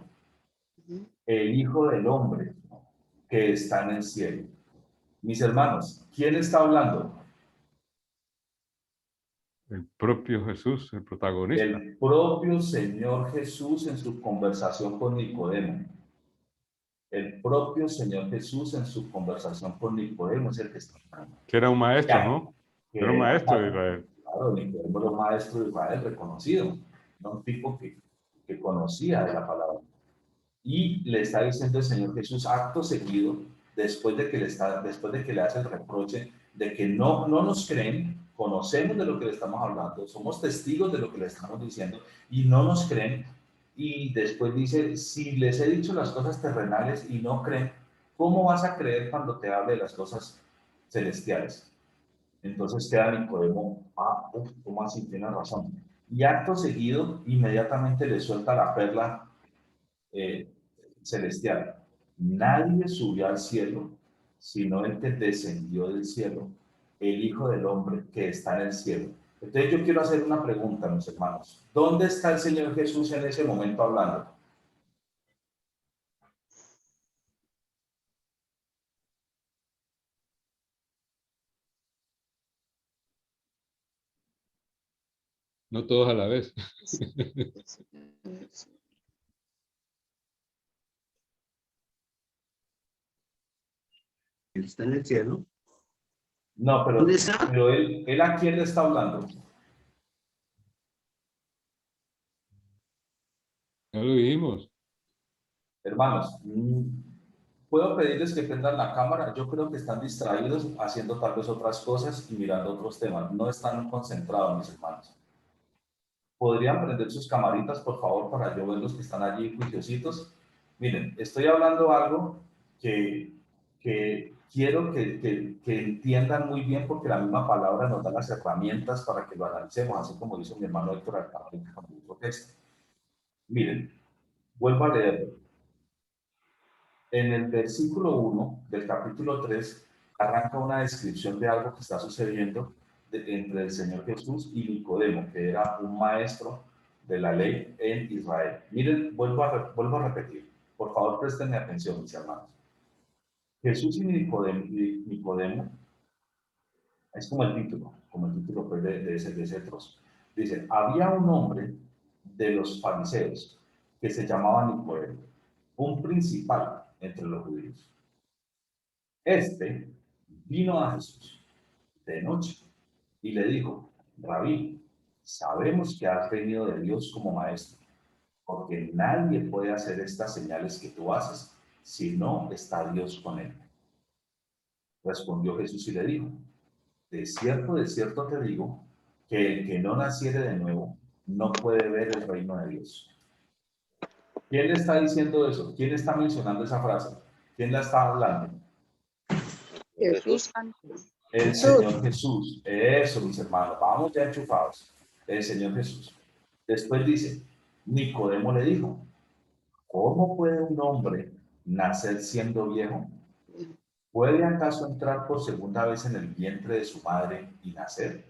el Hijo del Hombre que está en el cielo. Mis hermanos, ¿quién está hablando? El propio Jesús, el protagonista. El propio Señor Jesús en su conversación con Nicodemo. El propio Señor Jesús en su conversación con Nicodemo es el que está hablando. Que era un maestro, ¿no? Era un maestro de Israel. Claro, Nicodemo era un maestro de Israel reconocido, ¿no? Un tipo que conocía de la palabra. Y le está diciendo el Señor Jesús acto seguido, después de que le hace el reproche de que no nos creen, conocemos de lo que le estamos hablando, somos testigos de lo que le estamos diciendo y no nos creen. Y después dice, si les he dicho las cosas terrenales y no creen, ¿cómo vas a creer cuando te hable de las cosas celestiales? Entonces queda Nicodemo, ¿cómo así? Tiene razón. Y acto seguido, inmediatamente le suelta la perla celestial. Nadie subió al cielo, sino el que descendió del cielo, el Hijo del Hombre que está en el cielo. Entonces yo quiero hacer una pregunta, mis hermanos. ¿Dónde está el Señor Jesús en ese momento hablando? No todos a la vez. Él está en el cielo. No, pero él ¿a quién le está hablando? Ya lo dijimos. Hermanos, puedo pedirles que prendan la cámara. Yo creo que están distraídos haciendo tal vez otras cosas y mirando otros temas. No están concentrados, mis hermanos. ¿Podrían prender sus camaritas, por favor, para yo ver los que están allí juiciositos? Miren, estoy hablando algo que quiero que entiendan muy bien, porque la misma palabra nos da las herramientas para que lo analicemos, así como hizo mi hermano Héctor Alcántara con el texto. Miren, vuelvo a leerlo. En el versículo 1 del capítulo 3 arranca una descripción de algo que está sucediendo entre el Señor Jesús y Nicodemo, que era un maestro de la ley en Israel. Miren, vuelvo a repetir. Por favor, presten atención, mis hermanos. Jesús y Nicodemo es como el título pues, de ese trozo. Dice, había un hombre de los fariseos que se llamaba Nicodemo, un principal entre los judíos. Este vino a Jesús de noche y le dijo, Rabí, sabemos que has venido de Dios como maestro, porque nadie puede hacer estas señales que tú haces si no está Dios con él. Respondió Jesús y le dijo, de cierto te digo, que el que no naciere de nuevo no puede ver el reino de Dios. ¿Quién le está diciendo eso? ¿Quién está mencionando esa frase? ¿Quién la está hablando? Jesús. El Señor Jesús. Eso, mis hermanos. Vamos ya enchufados. El Señor Jesús. Después dice, Nicodemo le dijo, ¿cómo puede un hombre nacer siendo viejo? ¿Puede acaso entrar por segunda vez en el vientre de su madre y nacer?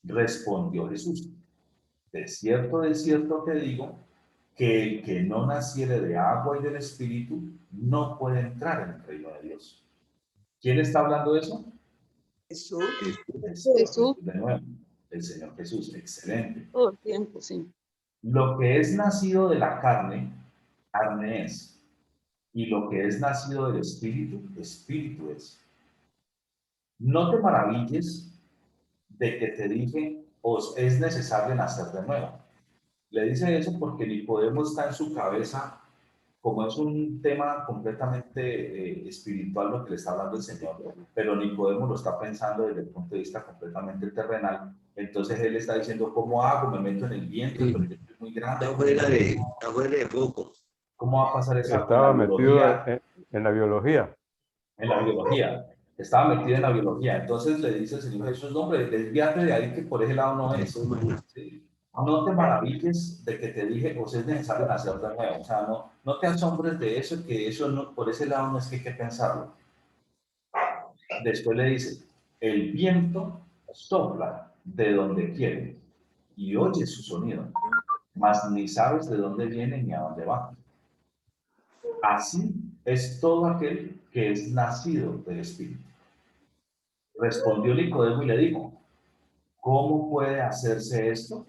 Respondió Jesús, de cierto te digo, que el que no naciere de agua y del Espíritu no puede entrar en el reino de Dios. ¿Quién está hablando de eso? Jesús. Jesús. De nuevo, el Señor Jesús, excelente. Todo el tiempo, sí. Lo que es nacido de la carne, carne es. Y lo que es nacido del Espíritu, Espíritu es. No te maravilles de que te dije, os es necesario nacer de nuevo. Le dice eso porque Nicodemo está en su cabeza, como es un tema completamente espiritual lo que le está hablando el Señor, pero Nicodemo lo está pensando desde el punto de vista completamente terrenal. Entonces él está diciendo, ¿cómo hago? Me meto en el vientre, pero yo estoy muy grande. Está fuera de foco. ¿Cómo va a pasar esa? Estaba metido en la biología. En la biología. Estaba metido en la biología. Entonces le dice el Señor Jesús, no, hombre, desvíate de ahí que por ese lado no es. ¿Sí? No te maravilles de que te dije, pues es necesario nacer de nuevo. O sea, no te asombres de eso, que eso no, por ese lado no es que hay que pensarlo. Después le dice, el viento sopla de donde quiere y oye su sonido, mas ni sabes de dónde viene ni a dónde va. Así es todo aquel que es nacido del Espíritu. Respondió Nicodemo y le dijo, ¿cómo puede hacerse esto?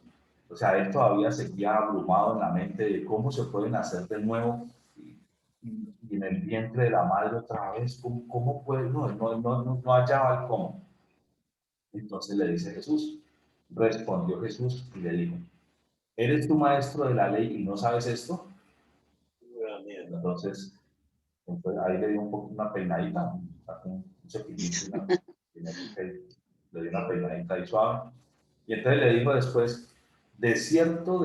O sea, él todavía seguía abrumado en la mente de cómo se pueden hacer de nuevo y en el vientre de la madre otra vez, ¿cómo puede? No hallaba el cómo. Entonces le dice Jesús, respondió Jesús y le dijo, ¿eres tu maestro de la ley y no sabes esto? Entonces ahí le di un poco una peinadita, un cepillito, le di una peinadita ahí suave. Y entonces le dijo después, de cierto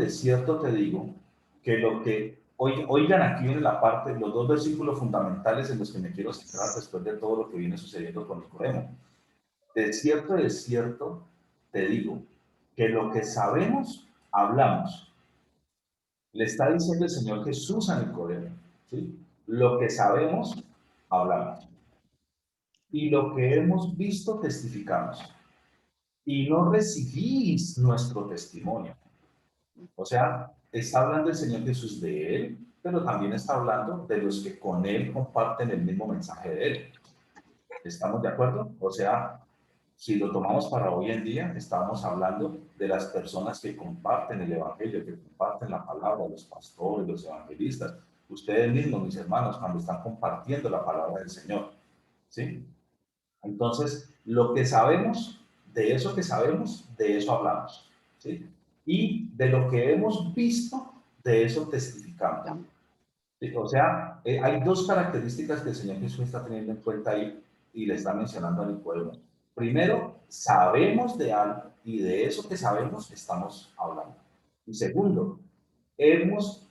te digo, que lo que, oigan, aquí viene la parte, los dos versículos fundamentales en los que me quiero centrar después de todo lo que viene sucediendo con Nicodemo. De cierto te digo, que lo que sabemos, hablamos. Le está diciendo el Señor Jesús a Nicodemo, ¿sí? Lo que sabemos, hablamos. Y lo que hemos visto, testificamos. Y no recibís nuestro testimonio. O sea, está hablando el Señor Jesús de Él, pero también está hablando de los que con Él comparten el mismo mensaje de Él. ¿Estamos de acuerdo? O sea, si lo tomamos para hoy en día, estamos hablando de las personas que comparten el Evangelio, que comparten la palabra, los pastores, los evangelistas, ustedes mismos, mis hermanos, cuando están compartiendo la palabra del Señor, ¿sí? Entonces, lo que sabemos, de eso que sabemos, de eso hablamos, ¿sí? Y de lo que hemos visto, de eso testificamos. ¿Sí? O sea, hay dos características que el Señor Jesús está teniendo en cuenta ahí y le está mencionando a Nicodemo. Primero, sabemos de algo y de eso que sabemos estamos hablando. Y segundo, hemos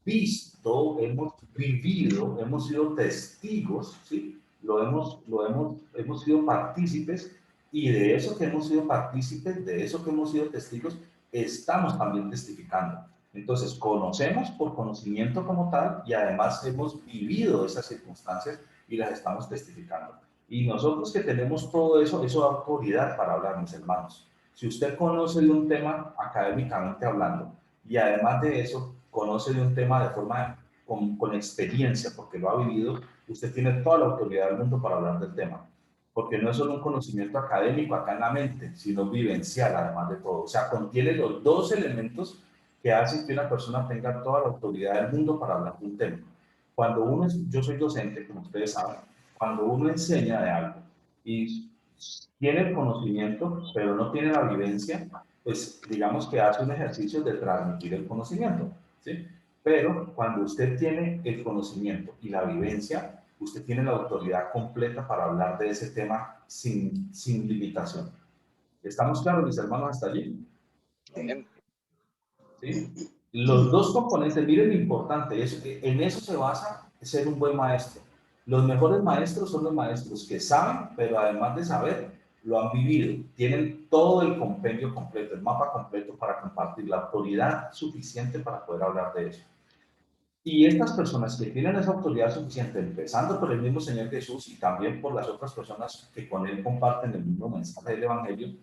visto, hemos vivido, hemos sido testigos, ¿sí? Hemos sido partícipes y de eso que hemos sido partícipes, de eso que hemos sido testigos, estamos también testificando. Entonces, conocemos por conocimiento como tal y además hemos vivido esas circunstancias y las estamos testificando. Y nosotros que tenemos todo eso, eso da autoridad para hablar, mis hermanos. Si usted conoce de un tema académicamente hablando y además de eso conoce de un tema de forma con experiencia, porque lo ha vivido, usted tiene toda la autoridad del mundo para hablar del tema. Porque no es solo un conocimiento académico acá en la mente, sino vivencial además de todo. O sea, contiene los dos elementos que hacen que una persona tenga toda la autoridad del mundo para hablar de un tema. Cuando uno yo soy docente, como ustedes saben, cuando uno enseña de algo y tiene el conocimiento, pero no tiene la vivencia, pues digamos que hace un ejercicio de transmitir el conocimiento, ¿sí? Pero cuando usted tiene el conocimiento y la vivencia, usted tiene la autoridad completa para hablar de ese tema sin limitación. ¿Estamos claros, mis hermanos, hasta allí? ¿Sí? Los dos componentes, miren lo importante, en eso se basa ser un buen maestro. Los mejores maestros son los maestros que saben, pero además de saber, lo han vivido. Tienen todo el compendio completo, el mapa completo para compartir, la autoridad suficiente para poder hablar de eso. Y estas personas que tienen esa autoridad suficiente, empezando por el mismo Señor Jesús y también por las otras personas que con Él comparten el mismo mensaje del Evangelio,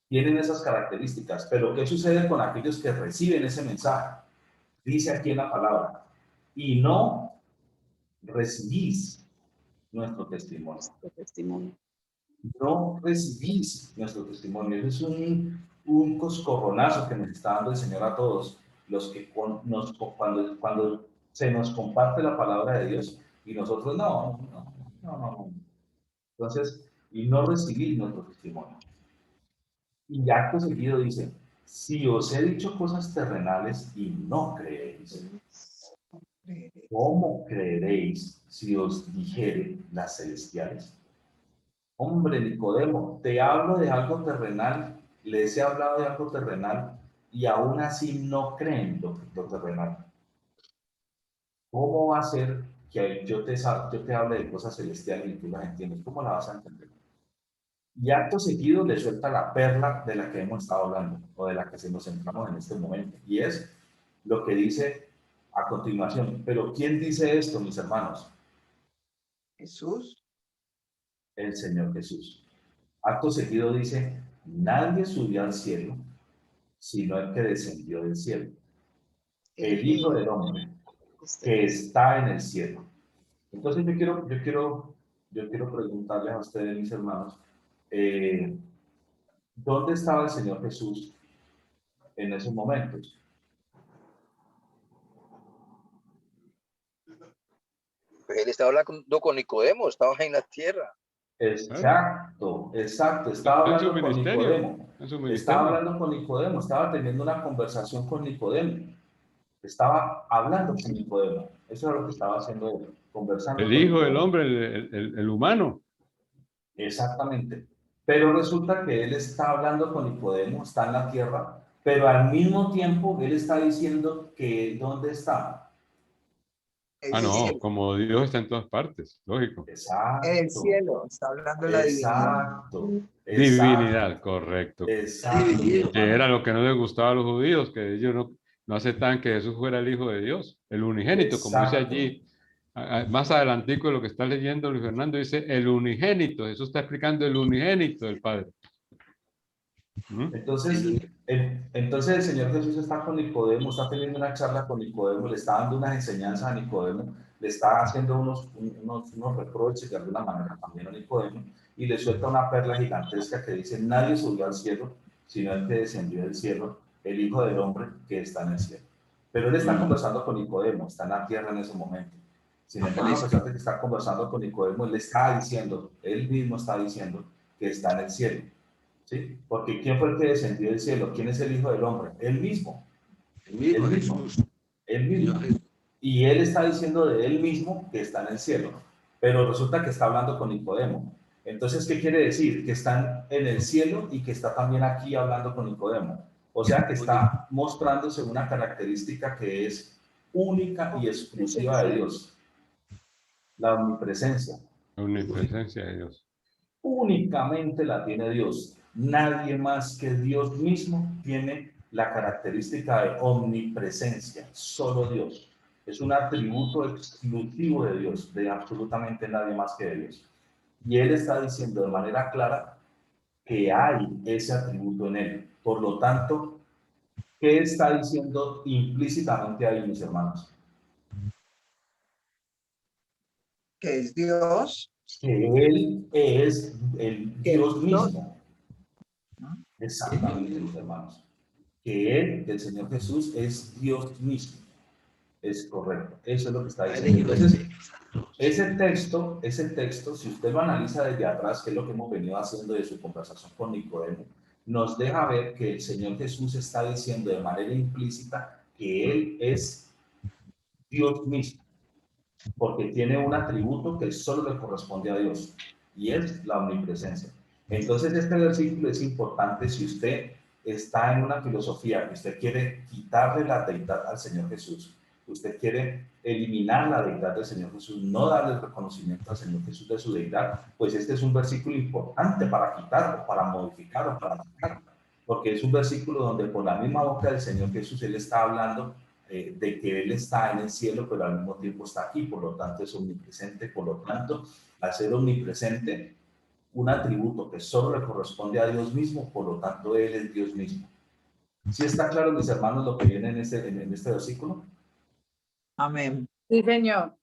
tienen esas características. Pero ¿qué sucede con aquellos que reciben ese mensaje? Dice aquí en la palabra, y no recibís nuestro testimonio. No recibís nuestro testimonio. Eso es un coscorronazo que nos está dando el Señor a todos los que cuando se nos comparte la palabra de Dios y nosotros no. Entonces, y no recibís nuestro testimonio. Y acto seguido dice, si os he dicho cosas terrenales y no creéis, ¿cómo creeréis si os dijere las celestiales? Hombre, Nicodemo, te hablo de algo terrenal, les he hablado de algo terrenal y aún así no creen lo terrenal. ¿Cómo va a ser que yo te hable de cosas celestiales y tú las entiendes? ¿Cómo la vas a entender? Y acto seguido le suelta la perla de la que hemos estado hablando o de la que nos centramos en este momento. Y es lo que dice a continuación. Pero ¿quién dice esto, mis hermanos? Jesús. El Señor Jesús. Acto seguido dice, nadie subió al cielo, sino el que descendió del cielo. El Hijo del Hombre, que está en el cielo. Entonces yo quiero preguntarles a ustedes, mis hermanos, ¿dónde estaba el Señor Jesús en esos momentos? Pues él estaba hablando con Nicodemo, estaba en la tierra. Exacto. Estaba hablando con Nicodemo. Estaba hablando con Nicodemo, estaba teniendo una conversación con Nicodemo. Estaba hablando con Nicodemo. Eso es lo que estaba haciendo él, conversando. El Hijo del Hombre, el humano. Exactamente. Pero resulta que él está hablando con Nicodemo, está en la tierra, pero al mismo tiempo él está diciendo que ¿dónde está? En Ah, el no, cielo. como Dios está en todas partes, lógico. Exacto. En el cielo, está hablando de la divinidad. Exacto. Divinidad, correcto. Exacto. Que era lo que no les gustaba a los judíos, que ellos no aceptaban que Jesús fuera el Hijo de Dios, el unigénito, como dice Exacto. allí. Más adelantico de lo que está leyendo Luis Fernando, dice el unigénito. Jesús está explicando el unigénito del Padre. Entonces el Señor Jesús está con Nicodemo, está teniendo una charla con Nicodemo, le está dando unas enseñanzas a Nicodemo, le está haciendo unos reproches de alguna manera también a Nicodemo, y le suelta una perla gigantesca que dice: nadie subió al cielo, sino el que descendió del cielo, el Hijo del Hombre que está en el cielo. Pero él está conversando con Nicodemo, está en la tierra en ese momento. Sin embargo, a pesar de que está conversando con Nicodemo, él le está diciendo, él mismo está diciendo que está en el cielo. ¿Sí? Porque ¿quién fue el que descendió del cielo? ¿Quién es el Hijo del Hombre? Él mismo. Él mismo. Él mismo. Y él está diciendo de él mismo que está en el cielo. Pero resulta que está hablando con Nicodemo. Entonces, ¿qué quiere decir? Que está en el cielo y que está también aquí hablando con Nicodemo. O sea, que está mostrándose una característica que es única y exclusiva de Dios. La omnipresencia. La omnipresencia de Dios. Únicamente la tiene Dios. Nadie más que Dios mismo tiene la característica de omnipresencia. Solo Dios. Es un atributo exclusivo de Dios, de absolutamente nadie más que de Dios. Y él está diciendo de manera clara que hay ese atributo en él. Por lo tanto, ¿qué está diciendo implícitamente ahí, mis hermanos? Que es Dios. Que él es el Dios mismo. Exactamente, mis hermanos. Que él, el Señor Jesús, es Dios mismo. Es correcto. Eso es lo que está diciendo. Entonces, ese texto, si usted lo analiza desde atrás, que es lo que hemos venido haciendo de su conversación con Nicodemo, nos deja ver que el Señor Jesús está diciendo de manera implícita que él es Dios mismo, porque tiene un atributo que solo le corresponde a Dios, y es la omnipresencia. Entonces, este versículo es importante si usted está en una filosofía que usted quiere quitarle la deidad al Señor Jesús, usted quiere eliminar la deidad del Señor Jesús, no darle el reconocimiento al Señor Jesús de su deidad, pues este es un versículo importante para quitarlo, para modificarlo, para sacarlo, porque es un versículo donde por la misma boca del Señor Jesús Él está hablando de que Él está en el cielo, pero al mismo tiempo está aquí, por lo tanto es omnipresente. Por lo tanto, al ser omnipresente, un atributo que solo le corresponde a Dios mismo, por lo tanto Él es Dios mismo. ¿Sí está claro, mis hermanos, lo que viene en este versículo? Amén. Sí, Señor.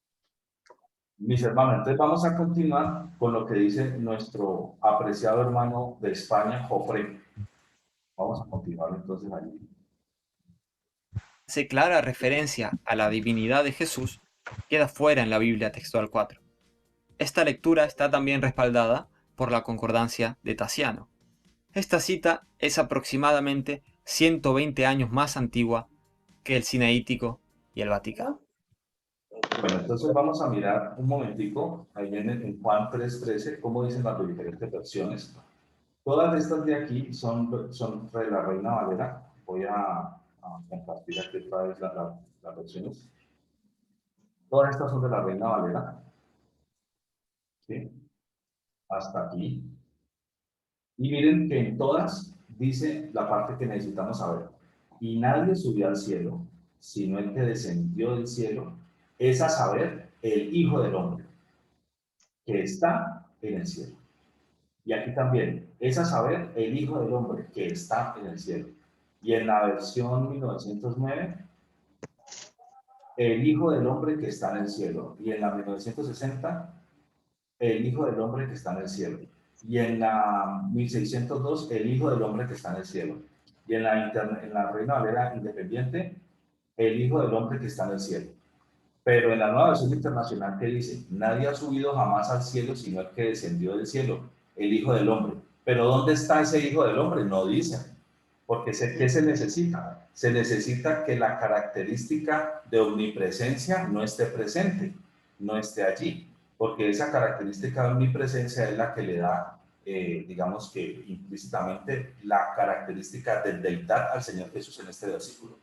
Mis hermanos, entonces vamos a continuar con lo que dice nuestro apreciado hermano de España, Jofre. Vamos a continuar entonces allí. Hace clara referencia a la divinidad de Jesús, queda fuera en la Biblia textual 4. Esta lectura está también respaldada por la concordancia de Tasiano. Esta cita es aproximadamente 120 años más antigua que el Sinaítico y el Vaticano. Bueno, entonces vamos a mirar un momentico, ahí en Juan 3:13, cómo dicen las diferentes versiones. Todas estas de aquí son de la Reina Valera. Voy a compartir aquí otra vez las versiones. Todas estas son de la Reina Valera. ¿Sí? Hasta aquí. Y miren que en todas dice la parte que necesitamos saber. Y nadie subió al cielo, sino el que descendió del cielo, es a saber, el Hijo del Hombre, que está en el cielo. Y aquí también, es a saber, el Hijo del Hombre, que está en el cielo. Y en la versión 1909, el Hijo del Hombre que está en el cielo. Y en la 1960, el Hijo del Hombre que está en el cielo. Y en la 1602, el Hijo del Hombre que está en el cielo. Y en la Reina Valera Independiente, el Hijo del Hombre que está en el cielo. Pero en la Nueva Versión Internacional, que dice, nadie ha subido jamás al cielo, sino el que descendió del cielo, el Hijo del Hombre. Pero ¿dónde está ese Hijo del Hombre? No dice. Porque ¿qué se necesita? Se necesita que la característica de omnipresencia no esté presente, no esté allí, porque esa característica de omnipresencia es la que le da, digamos que implícitamente, la característica de deidad al Señor Jesús en este versículo.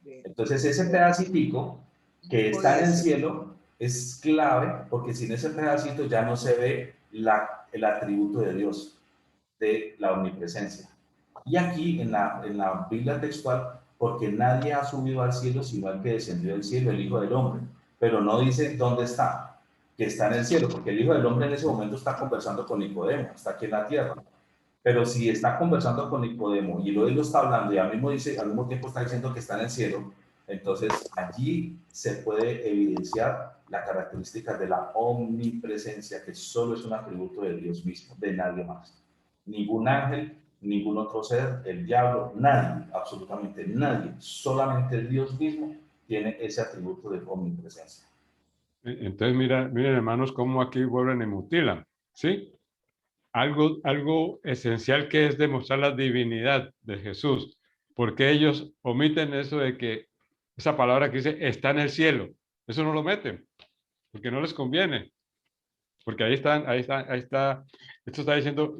Entonces ese pedacito que está en el cielo es clave, porque sin ese pedacito ya no se ve el atributo de Dios, de la omnipresencia. Y aquí en la Biblia textual, porque nadie ha subido al cielo sino el que descendió del cielo, el Hijo del Hombre, pero no dice dónde está, que está en el cielo, porque el Hijo del Hombre en ese momento está conversando con Nicodemo, está aquí en la tierra. Pero si está conversando con Nicodemo y luego lo está hablando y al mismo tiempo está diciendo que está en el cielo, entonces allí se puede evidenciar la característica de la omnipresencia, que solo es un atributo de Dios mismo, de nadie más. Ningún ángel, ningún otro ser, el diablo, nadie, absolutamente nadie, solamente Dios mismo tiene ese atributo de omnipresencia. Entonces, miren hermanos, cómo aquí vuelven y mutilan, ¿sí? Algo esencial que es demostrar la divinidad de Jesús, porque ellos omiten eso de que esa palabra que dice está en el cielo, eso no lo meten, porque no les conviene, porque ahí está, esto está diciendo,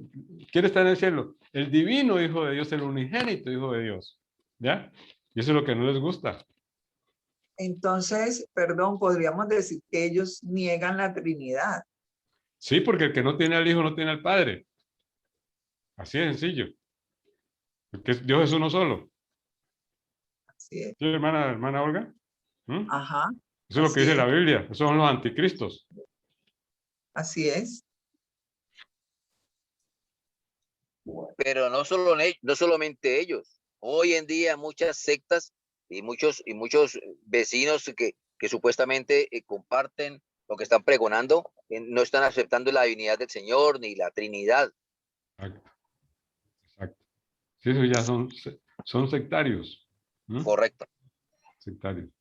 ¿quién está en el cielo? El divino Hijo de Dios, el unigénito Hijo de Dios, ¿ya? Y eso es lo que no les gusta. Entonces, perdón, podríamos decir que ellos niegan la Trinidad. Sí, porque el que no tiene al Hijo no tiene al Padre. Así de sencillo. Porque Dios es uno solo. Así es. ¿Sí, hermana Olga? ¿Mm? Ajá. Eso es lo que dice la Biblia. Esos son los anticristos. Así es. Pero no solamente ellos. Hoy en día muchas sectas y muchos vecinos que supuestamente comparten lo que están pregonando, no están aceptando la divinidad del Señor ni la Trinidad. Exacto. Sí, eso ya son sectarios. ¿Mm? Correcto. Sectarios.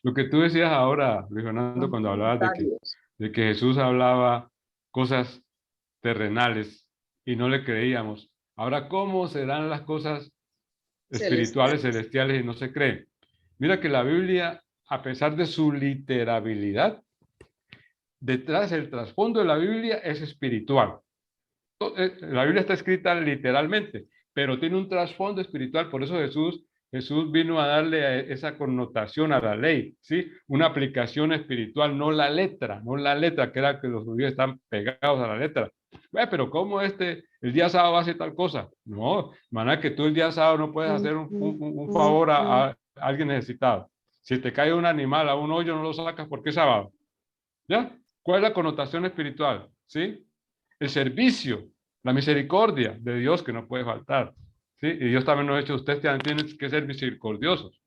Lo que tú decías ahora, Luis Fernando, cuando hablabas de que Jesús hablaba cosas terrenales y no le creíamos. Ahora, ¿cómo serán las cosas espirituales, celestiales y no se creen? Mira que la Biblia, a pesar de su literabilidad, detrás del trasfondo de la Biblia es espiritual. La Biblia está escrita literalmente, pero tiene un trasfondo espiritual. Por eso Jesús vino a darle esa connotación a la ley, ¿sí? Una aplicación espiritual, no la letra, que era que los judíos están pegados a la letra. Pero ¿cómo el día sábado hace tal cosa? No, maná, que tú el día sábado no puedes hacer un favor a alguien necesitado. Si te cae un animal a un hoyo, no lo sacas porque es sábado. ¿Ya? ¿Cuál es la connotación espiritual? ¿Sí? El servicio, la misericordia de Dios que no puede faltar. ¿Sí? Y Dios también nos ha dicho, ustedes tienen que ser misericordiosos.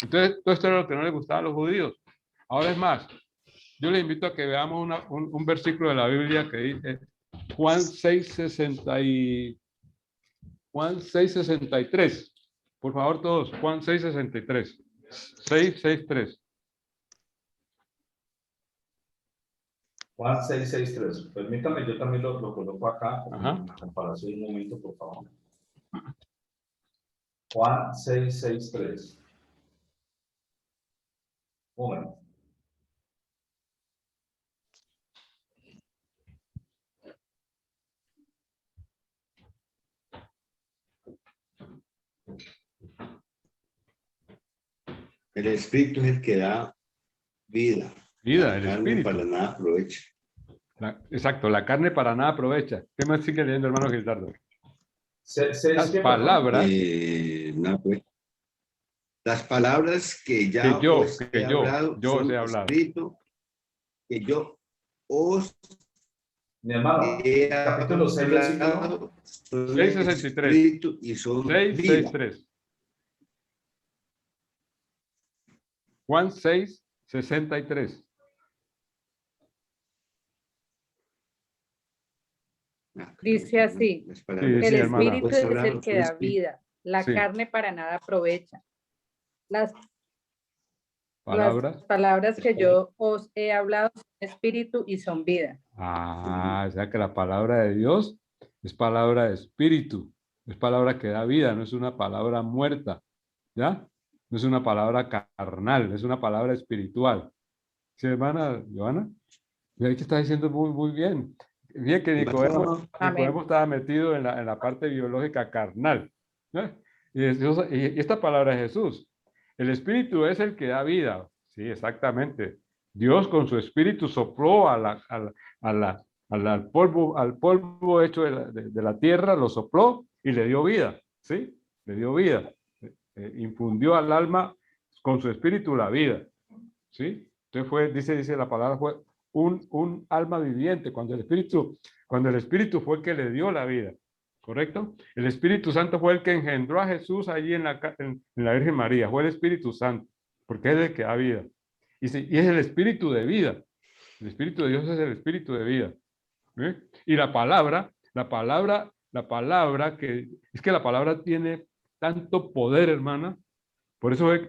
Entonces, todo esto era lo que no les gustaba a los judíos. Ahora es más, yo les invito a que veamos un versículo de la Biblia que dice Juan 6:63. Por favor, todos, Juan 6:63. 6:63. Juan 6:63. Permítame, yo también lo coloco acá en la comparación un momento, por favor. Juan 6:63. Un momento. El espíritu es el que da vida. Vida, el espíritu. Para nada aprovecha. Exacto, la carne para nada aprovecha. ¿Qué más sigue leyendo, hermano Gildardo? Las palabras. Pues, las palabras que ya os he hablado son espíritu, que yo os mi hermano, capítulo 6, versículo 6:63. Y son 6:63. Juan 6:63. Dice así, el espíritu es el que da vida, la carne para nada aprovecha. Las palabras que yo os he hablado son espíritu y son vida. O sea que la palabra de Dios es palabra de espíritu. Es palabra que da vida, no es una palabra muerta, ¿ya? No es una palabra carnal, es una palabra espiritual. ¿Sí, hermana Joana? Y ahí que está diciendo muy bien. Bien que Nicodemo estaba metido en la parte biológica carnal, ¿no? Y esta palabra es Jesús. El espíritu es el que da vida. Sí, exactamente. Dios con su espíritu sopló al polvo hecho de la tierra, lo sopló y le dio vida. ¿Sí? Le dio vida. Infundió al alma con su espíritu la vida. ¿Sí? Entonces dice la palabra, fue un alma viviente, cuando el Espíritu fue el que le dio la vida, ¿correcto? El Espíritu Santo fue el que engendró a Jesús allí en la Virgen María, fue el Espíritu Santo, porque es el que da vida. Y es el Espíritu de vida. El Espíritu de Dios es el Espíritu de vida. ¿Eh? Y la palabra, que es que la palabra tiene tanto poder, hermana. Por eso es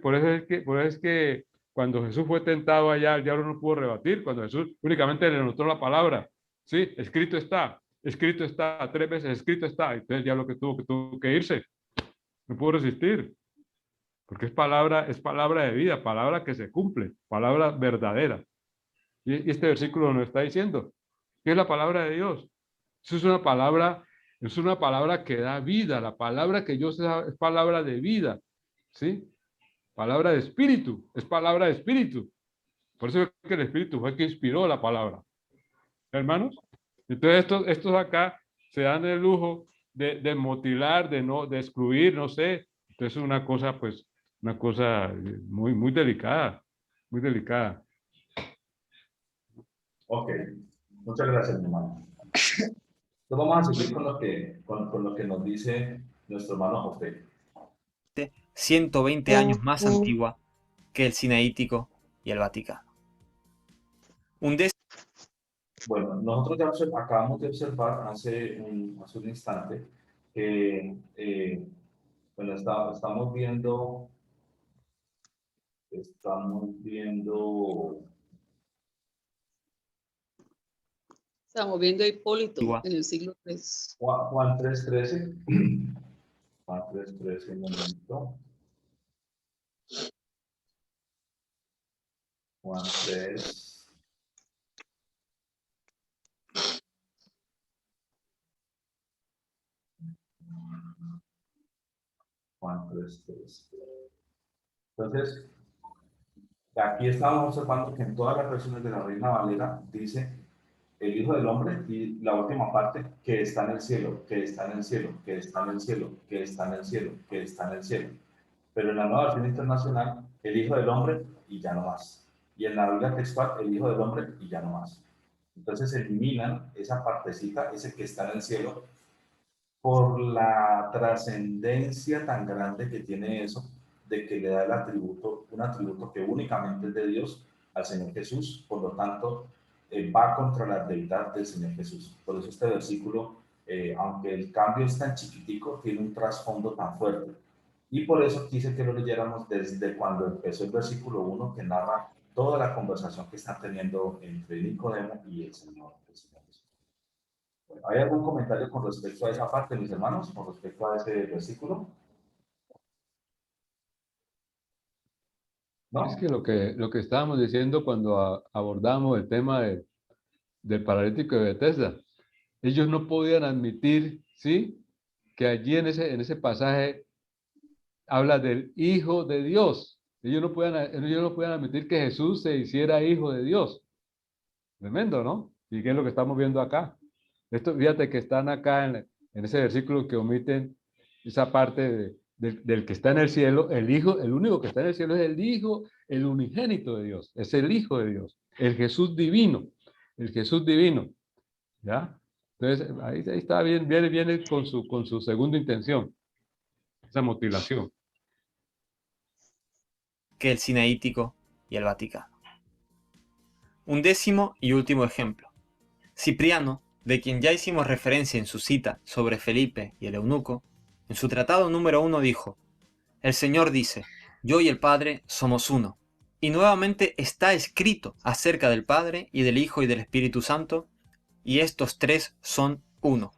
que cuando Jesús fue tentado allá, el diablo no pudo rebatir. Cuando Jesús únicamente le notó la palabra, ¿sí? Escrito está, 3 veces escrito está. Entonces el diablo tuvo que irse. No pudo resistir. Porque es palabra de vida, palabra que se cumple, palabra verdadera. Y este versículo nos está diciendo que es la palabra de Dios. Eso es una palabra que da vida. La palabra que yo sé es palabra de vida, ¿sí? Palabra de espíritu, es palabra de espíritu. Por eso es que el espíritu fue el que inspiró la palabra. Hermanos, entonces estos acá se dan el lujo de mutilar, de excluir, no sé. Entonces es una cosa muy delicada, muy delicada. Ok, muchas gracias, mi hermano. Entonces vamos a seguir con lo que nos dice nuestro hermano José. 120 años más antigua que el Sinaítico y el Vaticano. Bueno, nosotros ya acabamos de observar hace un instante que bueno, estamos viendo a Hipólito en el siglo III. Juan 3:13. Juan 3:13, un momento. Juan 3. Juan 3:3. Entonces, aquí estamos observando que en todas las versiones de la Reina Valera dice el Hijo del Hombre y la última parte, que está en el cielo, que está en el cielo, que está en el cielo, que está en el cielo, que está en el cielo. Pero en la nueva versión internacional, el Hijo del Hombre y ya no más. Y en la Biblia textual, el Hijo del Hombre y ya no más. Entonces eliminan esa partecita, ese que está en el cielo, por la trascendencia tan grande que tiene eso, de que le da un atributo que únicamente es de Dios al Señor Jesús, por lo tanto, va contra la deidad del Señor Jesús. Por eso este versículo, aunque el cambio es tan chiquitico, tiene un trasfondo tan fuerte. Y por eso quise que lo leyéramos desde cuando empezó el versículo 1, que narra toda la conversación que están teniendo entre Nicodemo y el Señor Jesús. Bueno, ¿hay algún comentario con respecto a esa parte, mis hermanos, con respecto a ese versículo? ¿No? Es que lo que estábamos diciendo cuando abordamos el tema del paralítico de Betesda, ellos no podían admitir, ¿sí?, que allí en ese pasaje habla del Hijo de Dios. Ellos no pueden admitir que Jesús se hiciera Hijo de Dios. Tremendo, ¿no? ¿Y qué es lo que estamos viendo acá? Fíjate que están acá en ese versículo que omiten esa parte del que está en el cielo. El único que está en el cielo es el Hijo, el unigénito de Dios. Es el Hijo de Dios, el Jesús divino. El Jesús divino. ¿Ya? Entonces, ahí está bien, viene con su segunda intención. Esa mutilación. Que el Sinaítico y el Vaticano. Un décimo y último ejemplo. Cipriano, de quien ya hicimos referencia en su cita sobre Felipe y el eunuco, en su tratado número 1 dijo: el Señor dice, yo y el Padre somos uno. Y nuevamente está escrito acerca del Padre y del Hijo y del Espíritu Santo, y estos tres son uno.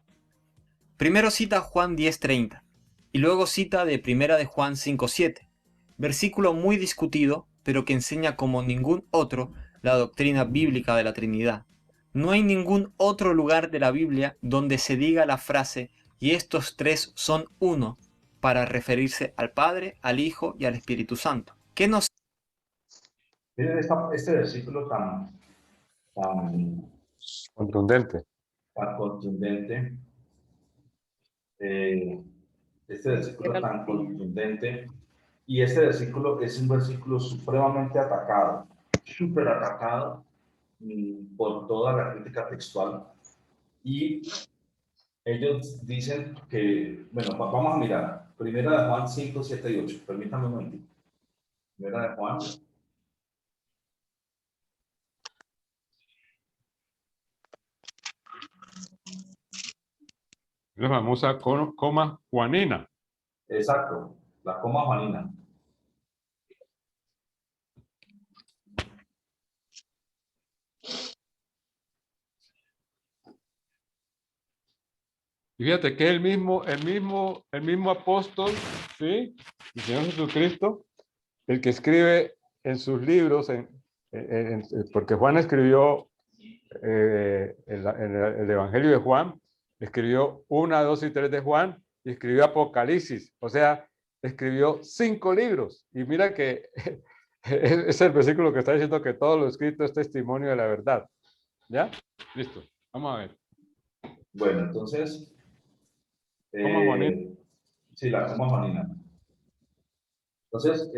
Primero cita Juan 10:30 y luego cita de Primera de Juan 5:7, versículo muy discutido, pero que enseña como ningún otro la doctrina bíblica de la Trinidad. No hay ningún otro lugar de la Biblia donde se diga la frase "y estos tres son uno" para referirse al Padre, al Hijo y al Espíritu Santo. ¿Qué nos... Miren este versículo tan Contundente. Tan contundente. Este versículo tan contundente. Y este versículo es un versículo supremamente atacado, súper atacado por toda la crítica textual. Y ellos dicen que, bueno, vamos a mirar. Primera de Juan 5, 7 y 8. Permítame un momento. Primera de Juan. La famosa coma juanina. Exacto, la coma juanina. Y fíjate que el mismo apóstol, ¿sí? El Señor Jesucristo, el que escribe en sus libros, porque Juan escribió el Evangelio de Juan, escribió 1, 2 y 3 de Juan, y escribió Apocalipsis, o sea, escribió 5 libros. Y mira que es el versículo que está diciendo que todo lo escrito es testimonio de la verdad. ¿Ya? Listo. Vamos a ver. Bueno, entonces... Coma juanina. Sí, la coma juanina. Entonces,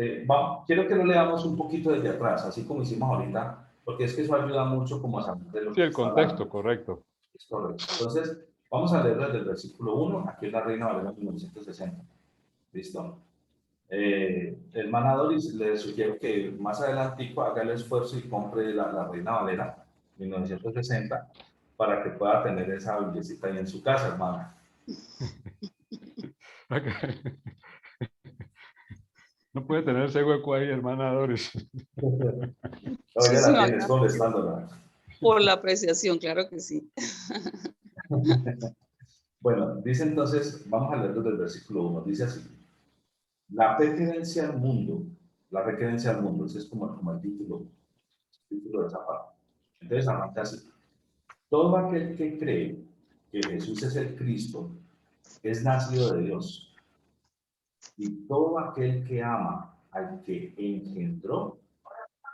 quiero que lo leamos un poquito desde atrás, así como hicimos ahorita, porque es que eso ayuda mucho como a saber de lo que Sí, el está contexto, hablando. correcto. Es correcto. Entonces, vamos a leer desde el versículo 1, aquí en la Reina Valera 1960. ¿Listo? El Manadoris le sugiero que más adelante haga el esfuerzo y compre la Reina Valera 1960 para que pueda tener esa biblicita ahí en su casa, hermano. No puede tener ese hueco ahí, hermana Doris. No, ya la tienes contestándola. Por la apreciación, claro que sí. Bueno, dice entonces, vamos a leer desde el versículo 1, dice así: la fe que vence al mundo, ese es como el título de esa parte. Entonces arranca así: todo aquel que cree que Jesús es el Cristo es nacido de Dios, y todo aquel que ama al que engendró,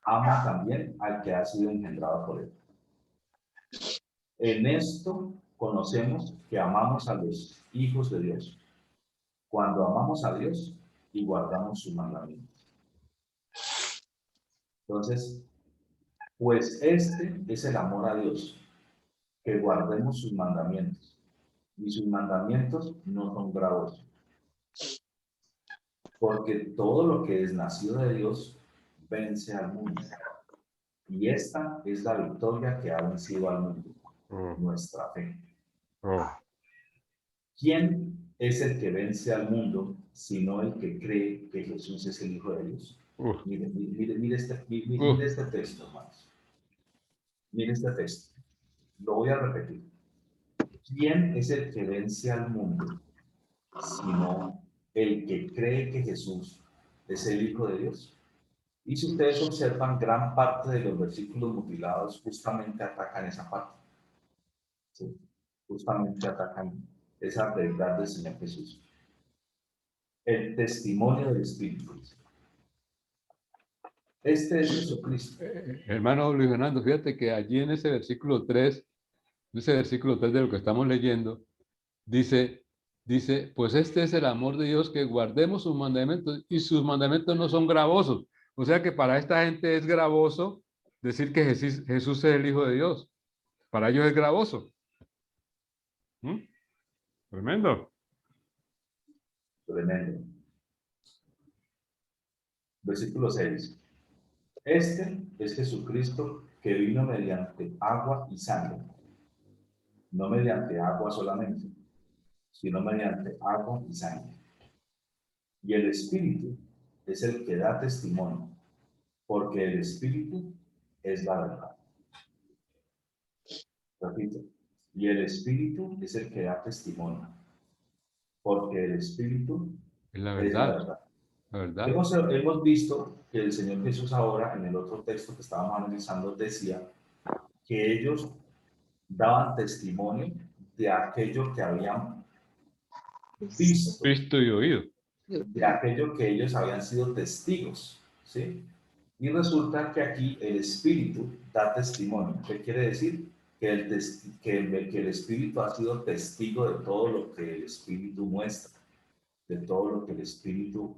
ama también al que ha sido engendrado por él. En esto conocemos que amamos a los hijos de Dios, cuando amamos a Dios y guardamos sus mandamientos. Entonces, pues este es el amor a Dios, que guardemos sus mandamientos, y sus mandamientos no son gravosos, porque todo lo que es nacido de Dios vence al mundo, y esta es la victoria que ha vencido al mundo, nuestra fe. ¿Quién es el que vence al mundo, sino el que cree que Jesús es el Hijo de Dios? Mire este texto, hermanos. Mire este texto. Lo voy a repetir. ¿Quién es el que vence al mundo, sino el que cree que Jesús es el Hijo de Dios? Y si ustedes observan, gran parte de los versículos mutilados justamente atacan esa parte. ¿Sí? Justamente atacan esa verdad del Señor Jesús. El testimonio del Espíritu. Este es Jesucristo. Hermano Luis Fernando, fíjate que allí en ese versículo 3 de lo que estamos leyendo, dice, pues este es el amor de Dios, que guardemos sus mandamientos, y sus mandamientos no son gravosos. O sea que para esta gente es gravoso decir que Jesús es el Hijo de Dios. Para ellos es gravoso. Tremendo. Tremendo. Versículo 6. Este es Jesucristo, que vino mediante agua y sangre. No mediante agua solamente, sino mediante agua y sangre. Y el Espíritu es el que da testimonio, porque el Espíritu es la verdad. Repito, y el Espíritu es el que da testimonio, porque el Espíritu es la es la verdad. verdad. La verdad. Hemos visto que el Señor Jesús ahora, en el otro texto que estábamos analizando, decía que ellos daban testimonio de aquello que habían visto, Visto y oído. de aquello que ellos habían sido testigos, ¿sí? Y resulta que aquí el Espíritu da testimonio. ¿Qué quiere decir? Que el Espíritu ha sido testigo de todo lo que el Espíritu muestra, de todo lo que el Espíritu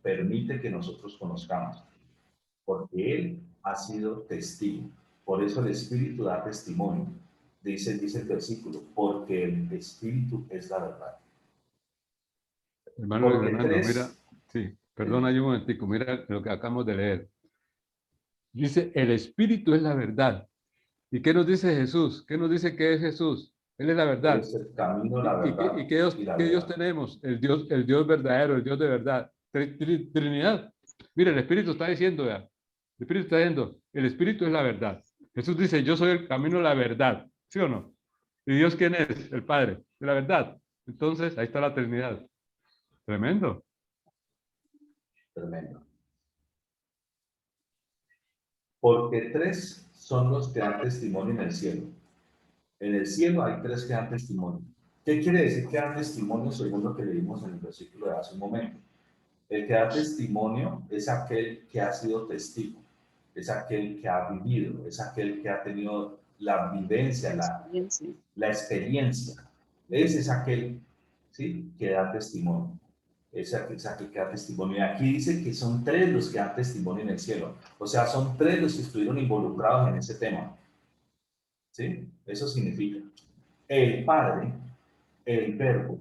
permite que nosotros conozcamos, porque Él ha sido testigo. Por eso el Espíritu da testimonio. Dice el versículo, porque el Espíritu es la verdad. Hermano Porque Fernando, mira, sí, perdona un momentico, mira lo que acabamos de leer. Dice, el Espíritu es la verdad. ¿Y qué nos dice Jesús? ¿Qué nos dice que es Jesús? Él es la Él verdad. es el camino, la ¿Y verdad qué Dios, y la qué Dios verdad. tenemos? El Dios verdadero, el Dios de verdad. Trinidad. Mira, el Espíritu está diciendo, ya. El Espíritu está diciendo, el Espíritu es la verdad. Jesús dice, yo soy el camino, la verdad. ¿Sí o no? ¿Y Dios quién es? El Padre, de la verdad. Entonces, ahí está la Trinidad. Tremendo. Tremendo. Porque tres son los que dan testimonio en el cielo. En el cielo hay tres que dan testimonio. ¿Qué quiere decir que dan testimonio según lo que leímos en el versículo de hace un momento? El que da testimonio es aquel que ha sido testigo, es aquel que ha vivido, es aquel que ha tenido la vivencia, la experiencia. Ese es aquel, ¿sí?, que da testimonio. Es aquel que da testimonio. Y aquí dice que son tres los que dan testimonio en el cielo. O sea, son tres los que estuvieron involucrados en ese tema. ¿Sí? Eso significa el Padre, el Verbo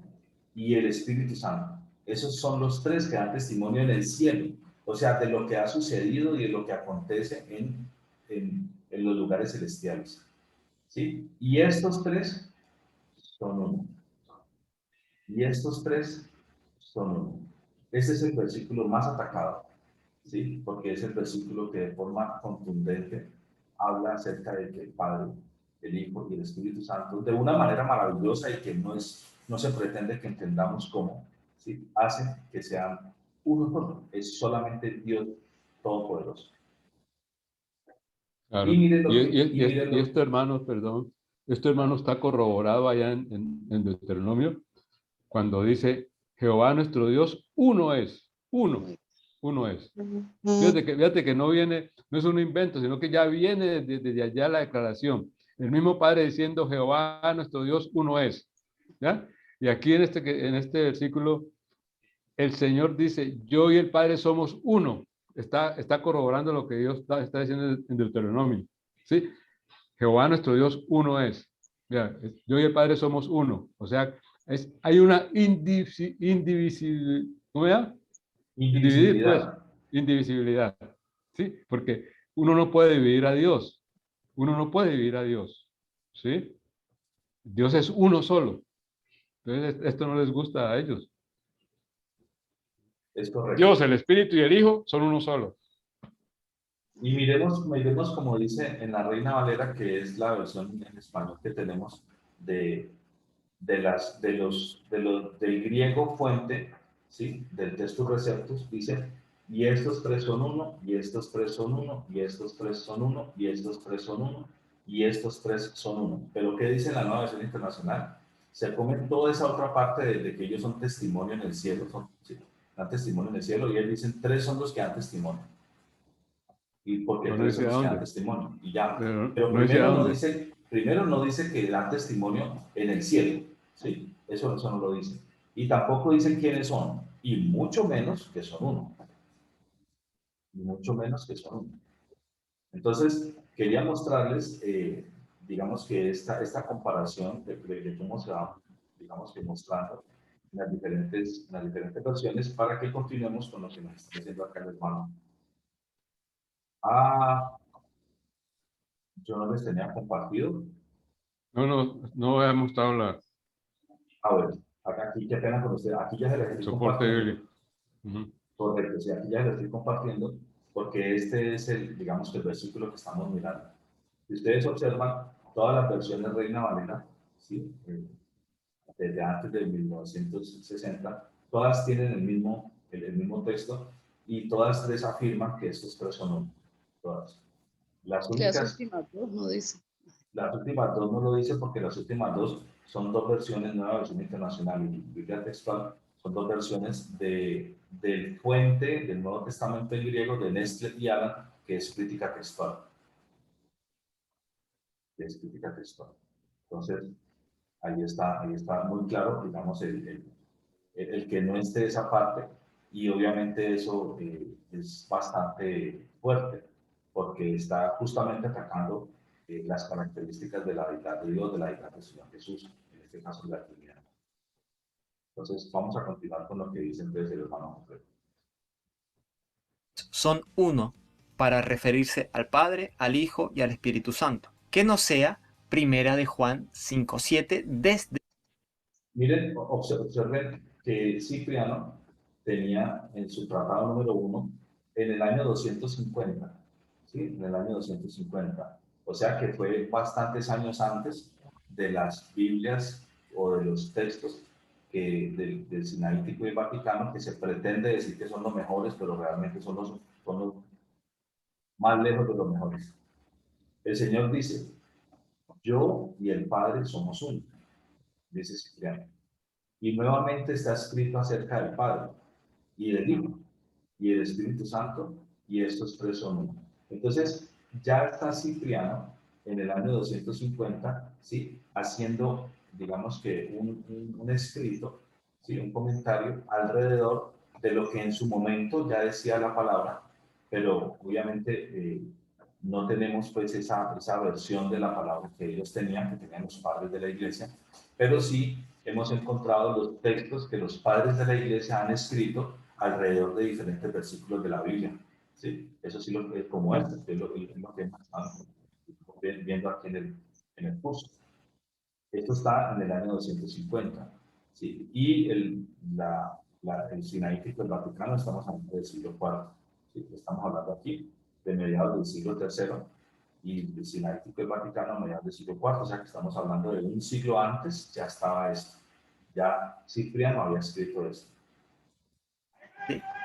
y el Espíritu Santo. Esos son los tres que dan testimonio en el cielo, o sea, de lo que ha sucedido y de lo que acontece en los lugares celestiales. ¿Sí? Y estos tres son uno. Y estos tres son uno. Este es el versículo más atacado, ¿sí? Porque es el versículo que de forma contundente habla acerca de que el Padre, el Hijo y el Espíritu Santo, de una manera maravillosa y que no se pretende que entendamos cómo, ¿sí?, hacen que sean uno solo. Es solamente Dios Todopoderoso. Claro. Y miren Y esto, hermano, perdón, esto, hermano, está corroborado allá en Deuteronomio, cuando dice, Jehová nuestro Dios, uno es, uno es. Fíjate que no viene, no es un invento, sino que ya viene desde allá la declaración. El mismo Padre diciendo, Jehová nuestro Dios, uno es. ¿Ya? Y aquí en este versículo, el Señor dice, yo y el Padre somos uno. Está corroborando lo que Dios está diciendo en Deuteronomio. ¿Sí? Jehová nuestro Dios, uno es. Ya, yo y el Padre somos uno. O sea, hay una indivisibilidad. ¿Cómo ya? Dividir, pues, indivisibilidad. ¿Sí? Porque uno no puede dividir a Dios. Uno no puede dividir a Dios. ¿Sí? Dios es uno solo. Entonces, esto no les gusta a ellos. Es correcto. Dios, el Espíritu y el Hijo son uno solo. Y miremos como dice en la Reina Valera, que es la versión en español que tenemos del griego fuente, ¿sí?, del textus receptus, dice, y estos tres son uno, y estos tres son uno, y estos tres son uno, y estos tres son uno, y estos tres son uno. Pero ¿qué dice en la nueva versión internacional? Se comen toda esa otra parte de que ellos son testimonio en el cielo, ¿sí?, dan testimonio en el cielo, y ellos dicen, tres son los que dan testimonio. Y porque No tres son dice los que dan dónde. testimonio. Y ya. Pero Pero no dice primero no dice que dan testimonio en el cielo. ¿Sí? Eso no lo dice. Y tampoco dice quiénes son. Y mucho menos que son uno. Y mucho menos que son uno. Entonces, quería mostrarles, digamos que esta comparación de cómo se va, digamos que mostrando en las diferentes versiones para que continuemos con lo que nos está diciendo acá el hermano. Yo no les tenía compartido. No he mostrado la... A ver, aquí qué pena con usted. Aquí ya se les estoy soporte compartiendo. bíblico. Correcto, sí, aquí ya se les estoy compartiendo porque este es digamos que el versículo que estamos mirando. Si ustedes observan todas las versiones Reina Valera, ¿sí? desde antes de 1960, todas tienen el mismo texto y todas tres afirman que estos tres son uno. Todas. Las últimas dos no dice. Las últimas dos no lo dice porque las últimas dos son dos versiones, nueva versión internacional y Biblia textual, son dos versiones del fuente del Nuevo Testamento en griego de Nestle y Alan, que es crítica textual. Entonces, ahí está muy claro, digamos, el que no esté esa parte, y obviamente eso es bastante fuerte, porque está justamente atacando las características de la deidad de Dios, de la deidad del Señor Jesús, en este caso la Trinidad. Entonces, vamos a continuar con lo que dice entonces el hermano José. Son uno para referirse al Padre, al Hijo y al Espíritu Santo, que no sea Primera de Juan 5:7 desde... Miren, observen que Cipriano tenía en su tratado número 1 en el año 250, ¿sí? En el año 250. O sea que fue bastantes años antes de las Biblias o de los textos del Sinaítico y Vaticano, que se pretende decir que son los mejores, pero realmente son los más lejos de los mejores. El Señor dice, yo y el Padre somos uno, dice Cipriano. Y nuevamente está escrito acerca del Padre y del Hijo y el Espíritu Santo, y estos tres son uno. Entonces, ya está Cipriano en el año 250, ¿sí? Haciendo, digamos que un escrito, ¿sí? Un comentario alrededor de lo que en su momento ya decía la palabra, pero obviamente no tenemos pues esa versión de la palabra que ellos tenían, que tenían los padres de la iglesia, pero sí hemos encontrado los textos que los padres de la iglesia han escrito alrededor de diferentes versículos de la Biblia. ¿Sí? Eso sí, como este, que es lo que estamos viendo aquí en el curso. Esto está en el año 250. ¿Sí? Y el Sinaítico del Vaticano, estamos hablando del siglo IV. ¿Sí? Estamos hablando aquí de mediados del siglo III, y el Sinaítico del Vaticano a mediados del siglo IV, o sea que estamos hablando de un siglo antes, ya estaba esto. Ya Cipriano había escrito esto.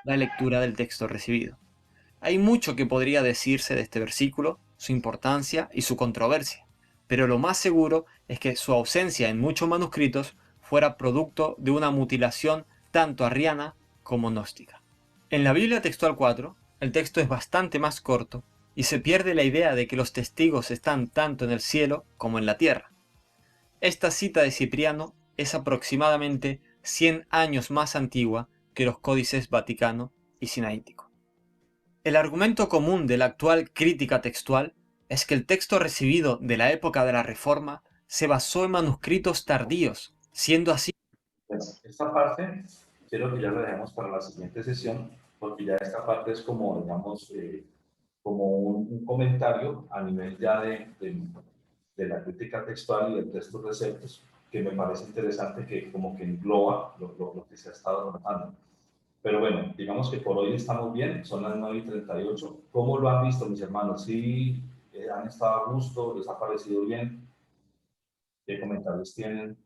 La lectura del texto recibido. Hay mucho que podría decirse de este versículo, su importancia y su controversia, pero lo más seguro es que su ausencia en muchos manuscritos fuera producto de una mutilación tanto arriana como gnóstica. En la Biblia textual 4, el texto es bastante más corto y se pierde la idea de que los testigos están tanto en el cielo como en la tierra. Esta cita de Cipriano es aproximadamente 100 años más antigua que los códices Vaticano y Sinaítico. El argumento común de la actual crítica textual es que el texto recibido de la época de la Reforma se basó en manuscritos tardíos, siendo así. Bueno, esta parte quiero que ya la dejemos para la siguiente sesión, porque ya esta parte es como, digamos, como un comentario a nivel ya de la crítica textual y del texto receptos, que me parece interesante, que como que engloba lo que se ha estado tratando. Pero bueno, digamos que por hoy estamos bien, son las 9:38. ¿Cómo lo han visto, mis hermanos? ¿Sí han estado a gusto? ¿Les ha parecido bien? ¿Qué comentarios tienen?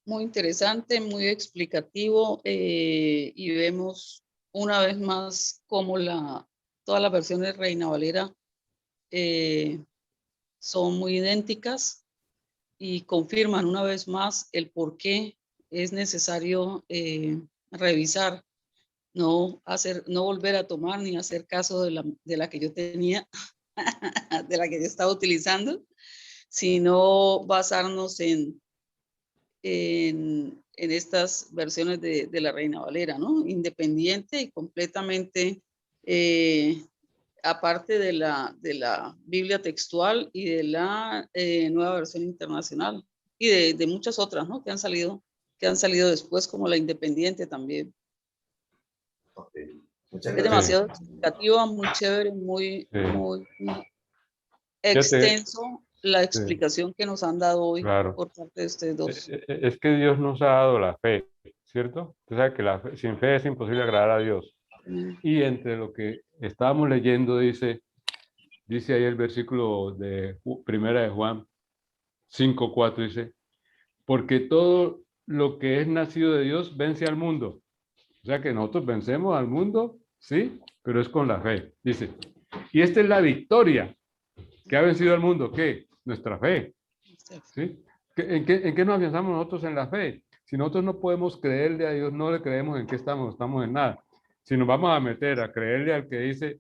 Muy interesante, muy explicativo, y vemos una vez más cómo todas las versiones Reina Valera son muy idénticas y confirman una vez más el por qué es necesario revisar, no volver a tomar ni hacer caso de la que yo tenía, de la que yo estaba utilizando, sino basarnos en estas versiones de la Reina Valera, ¿no? Independiente y completamente aparte de la Biblia textual y de la nueva versión internacional y de muchas otras, ¿no? Que han salido después, como la Independiente también. Okay. Muchas Es gracias. demasiado explicativa, muy chévere, muy extenso la explicación que nos han dado hoy por parte de ustedes dos. Es que Dios nos ha dado la fe, ¿cierto? Usted sabe que sin fe es imposible agradar a Dios. Y entre lo que estábamos leyendo dice ahí el versículo de Primera de Juan 5:4 dice, porque todo lo que es nacido de Dios vence al mundo. O sea que nosotros vencemos al mundo, sí, pero es con la fe. Dice, y esta es la victoria que ha vencido al mundo. ¿Qué? Nuestra fe. ¿Sí? ¿En qué nos afianzamos nosotros en la fe? Si nosotros no podemos creerle a Dios, no le creemos en qué estamos en nada. Si nos vamos a meter a creerle al que dice,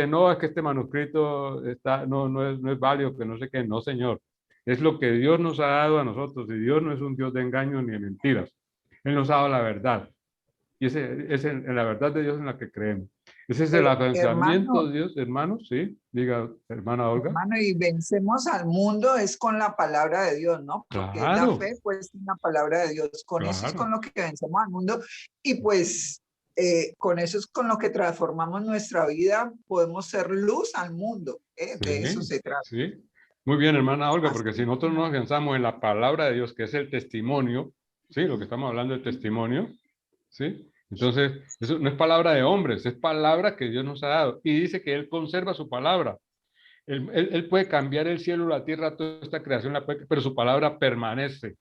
no, es que este manuscrito no es válido, que no sé qué, no, Señor. Es lo que Dios nos ha dado a nosotros, y Dios no es un Dios de engaño ni de mentiras. Él nos ha dado la verdad. Y en la verdad de Dios en la que creemos. Ese es el afianzamiento de Dios, hermanos, ¿sí? Diga, hermana Olga. Hermano, y vencemos al mundo es con la palabra de Dios, ¿no? Porque la fe, pues, es una palabra de Dios. Con eso es con lo que vencemos al mundo. Y pues, con eso es con lo que transformamos nuestra vida. Podemos ser luz al mundo. De eso se trata. Sí. Muy bien, hermana Olga, porque si nosotros nos afianzamos en la palabra de Dios, que es el testimonio, ¿sí? Lo que estamos hablando del testimonio, ¿sí? Entonces, eso no es palabra de hombres, es palabra que Dios nos ha dado. Y dice que Él conserva su palabra. Él puede cambiar el cielo, la tierra, toda esta creación, pero su palabra permanece.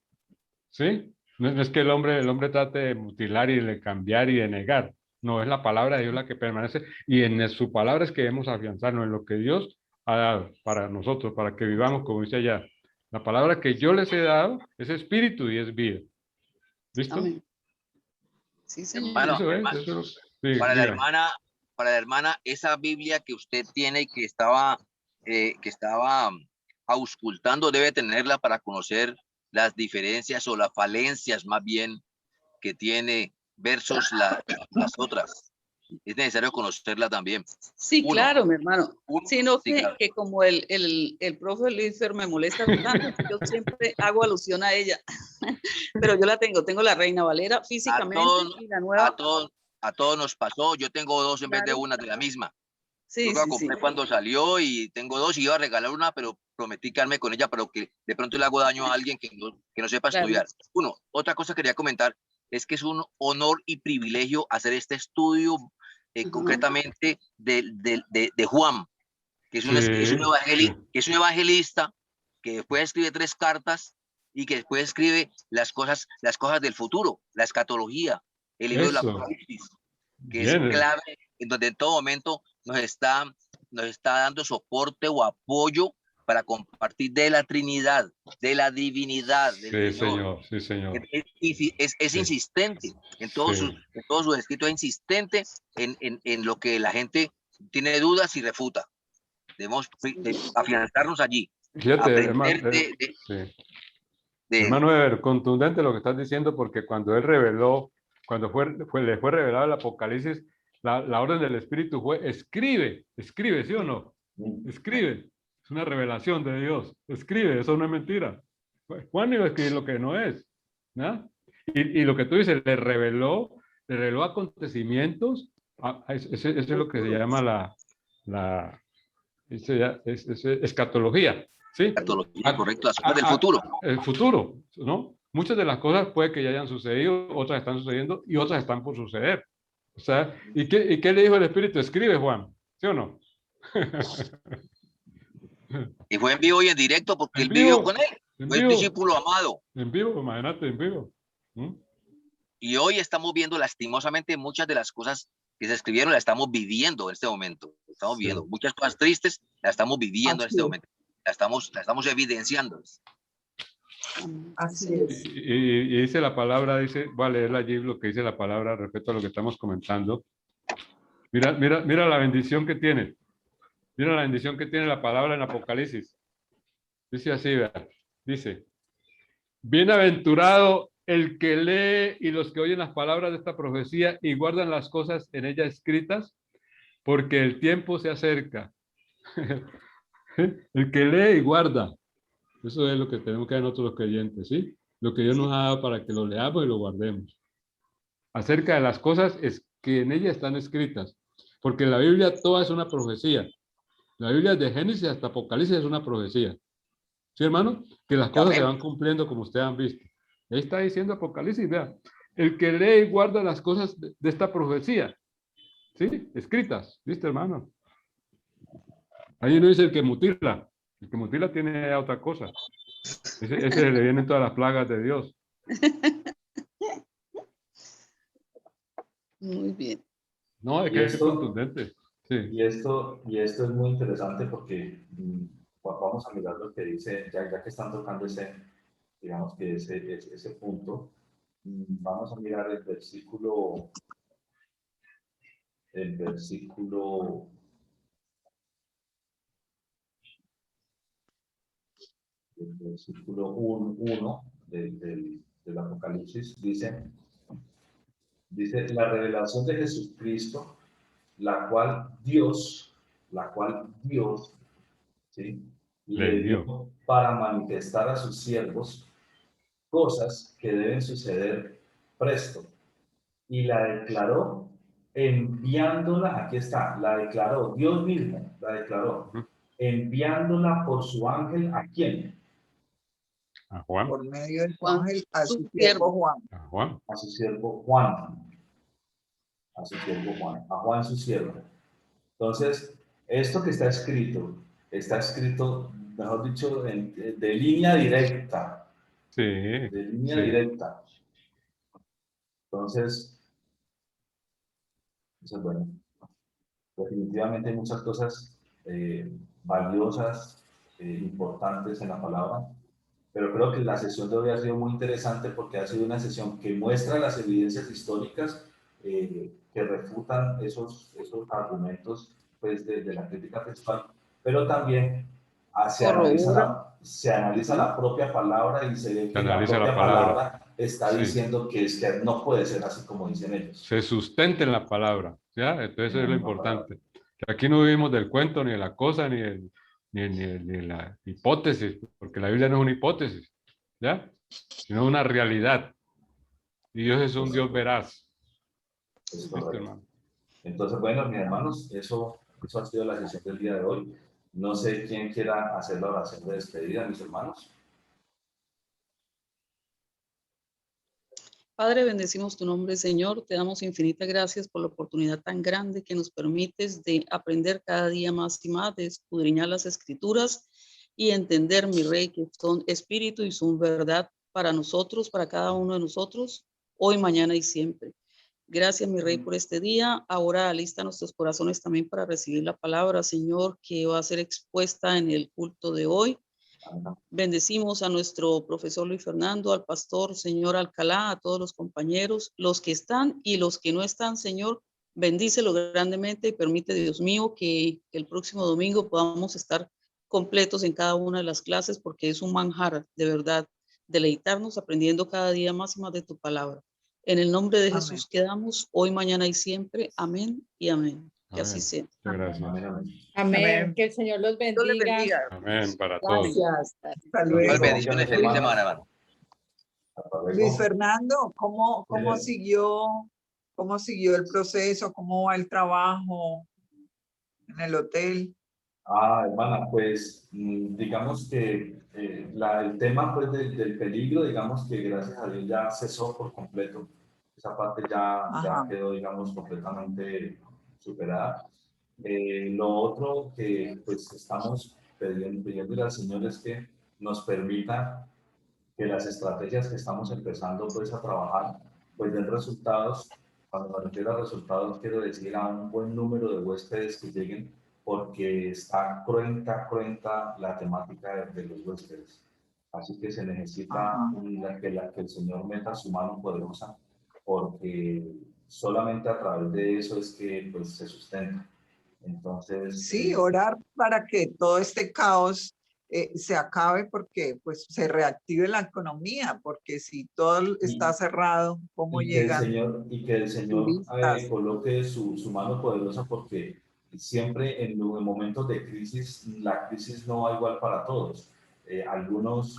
¿Sí? No es que el hombre trate de mutilar y de cambiar y de negar. No, es la palabra de Dios la que permanece. Y en su palabra es que debemos afianzarnos en lo que Dios ha dado para nosotros, para que vivamos, como dice allá. La palabra que yo les he dado es espíritu y es vida. ¿Listo? Amén. Sí, señor. Sí, para la hermana, esa Biblia que usted tiene y que estaba auscultando, debe tenerla para conocer las diferencias o las falencias más bien que tiene versus las otras. Es necesario conocerla también. Sí, claro, mi hermano. Sino claro, que como el profe Luisfer me molesta tanto, yo siempre hago alusión a ella. Pero yo la tengo la Reina Valera físicamente y la nueva. A todos nos pasó. Yo tengo dos en vez de una de la misma. Yo la compré cuando salió y tengo dos y iba a regalar una, pero prometí quedarme con ella, pero que de pronto le hago daño a alguien que no sepa estudiar. Otra cosa que quería comentar es que es un honor y privilegio hacer este estudio concretamente de Juan, que es un evangelista que después escribe 3 cartas y que después escribe las cosas del futuro, la escatología, el libro del Apocalipsis, que es clave, en donde en todo momento nos está dando soporte o apoyo para compartir de la Trinidad, de la divinidad del Señor. Sí, señor. Es insistente en todos sus escritos, es insistente en lo que la gente tiene dudas y refuta. Debemos afianzarnos allí. Fíjate, hermano Ever, contundente lo que estás diciendo, porque cuando él reveló, le fue revelado el Apocalipsis, la orden del Espíritu fue, escribe, ¿sí o no? Escribe. Es una revelación de Dios. Escribe, eso no es mentira. Juan iba a escribir lo que no es, ¿no? Y lo que tú dices, le reveló acontecimientos. Eso es lo que se llama escatología. ¿Sí? Escatología, correcto, las cosas del futuro. El futuro, ¿no? Muchas de las cosas puede que ya hayan sucedido, otras están sucediendo y otras están por suceder. O sea, ¿y qué le dijo el Espíritu? Escribe, Juan, ¿sí o no? Y fue en vivo y en directo porque él vivió con él. Fue el discípulo amado. En vivo, imagínate, en vivo. Y hoy estamos viendo lastimosamente muchas de las cosas que se escribieron, las estamos viviendo en este momento. Estamos viendo muchas cosas tristes, las estamos viviendo en este momento. Las estamos evidenciando. Así es. Y dice la palabra, voy a leer allí lo que dice la palabra respecto a lo que estamos comentando. Mira la bendición que tiene. Mira la bendición que tiene la palabra en Apocalipsis. Dice así, ¿verdad? Dice, bienaventurado el que lee y los que oyen las palabras de esta profecía y guardan las cosas en ella escritas, porque el tiempo se acerca. El que lee y guarda. Eso es lo que tenemos que hacer nosotros los creyentes, ¿sí? Lo que Dios nos ha dado para que lo leamos y lo guardemos. Acerca de las cosas que en ella están escritas. Porque la Biblia toda es una profecía. La Biblia de Génesis hasta Apocalipsis es una profecía. ¿Sí, hermano? Que las cosas se van cumpliendo como ustedes han visto. Ahí está diciendo Apocalipsis, vea. El que lee y guarda las cosas de esta profecía. ¿Sí? Escritas. ¿Viste, hermano? Ahí no dice el que mutila. El que mutila tiene otra cosa. Ese le vienen todas las plagas de Dios. Muy bien. No, es que es contundente. Sí. Y esto es muy interesante porque vamos a mirar lo que dice, ya que están tocando digamos que ese punto, vamos a mirar el versículo 1 del Apocalipsis, dice la revelación de Jesucristo, la cual Dios, ¿sí?, le dio para manifestar a sus siervos cosas que deben suceder presto. Y la declaró enviándola, aquí está, la declaró, Dios mismo la declaró, enviándola por su ángel, ¿a quién? A Juan. Por medio de su ángel, a su siervo Juan. A Juan. A su siervo Juan. A su siervo Juan. A Juan su siervo. Entonces, esto que está escrito, mejor dicho, de línea directa. Sí. De línea directa. Entonces, eso es bueno. Definitivamente hay muchas cosas valiosas, importantes en la palabra, pero creo que la sesión de hoy ha sido muy interesante porque ha sido una sesión que muestra las evidencias históricas que refutan esos argumentos, pues, de la crítica textual, pero también se analiza la propia palabra y se ve que la propia palabra está diciendo que no puede ser así como dicen ellos. Se sustenta en la palabra, ¿ya? Entonces eso es lo importante. Que aquí no vivimos del cuento, ni de la cosa, ni la hipótesis, porque la Biblia no es una hipótesis, ¿ya? Sino una realidad. Y Dios es un Dios veraz. Entonces, bueno, mis hermanos, eso ha sido la sesión del día de hoy. No sé quién quiera hacer la oración de despedida, mis hermanos. Padre, bendecimos tu nombre, Señor. Te damos infinitas gracias por la oportunidad tan grande que nos permites de aprender cada día más y más, de escudriñar las Escrituras y entender, mi Rey, que son espíritu y son verdad para nosotros, para cada uno de nosotros, hoy, mañana y siempre. Gracias, mi Rey, por este día. Ahora alista nuestros corazones también para recibir la palabra, Señor, que va a ser expuesta en el culto de hoy. Bendecimos a nuestro profesor Luis Fernando, al pastor señor Alcalá, a todos los compañeros, los que están y los que no están, Señor, bendícelo grandemente y permite, Dios mío, que el próximo domingo podamos estar completos en cada una de las clases, porque es un manjar, de verdad, deleitarnos aprendiendo cada día más y más de tu palabra. En el nombre de Jesús quedamos, hoy, mañana y siempre. Amén y amén. Que así sea. Gracias. Amén. Que el Señor los bendiga. Amén para todos. Gracias. Hasta luego. Bendiciones, feliz semana, hermano. Luis Fernando, ¿cómo siguió el proceso? ¿Cómo va el trabajo en el hotel? Hermana, pues digamos que el tema, pues, del peligro, digamos que gracias a Dios ya cesó por completo. Esa parte ya quedó, digamos, completamente superada. Lo otro que pues estamos pidiéndole al Señor es que nos permita que las estrategias que estamos empezando pues a trabajar pues den resultados. Cuando me refiero a resultados quiero decir a un buen número de huéspedes que lleguen, porque está cruenta la temática de los huéspedes. Así que se necesita que el Señor meta su mano poderosa, porque solamente a través de eso es que pues se sustenta. Entonces, sí, orar para que todo este caos se acabe, porque pues se reactive la economía, porque si todo está cerrado, ¿cómo llegan? Y que el Señor coloque su mano poderosa, porque siempre en momentos de crisis, la crisis no va igual para todos. Algunos,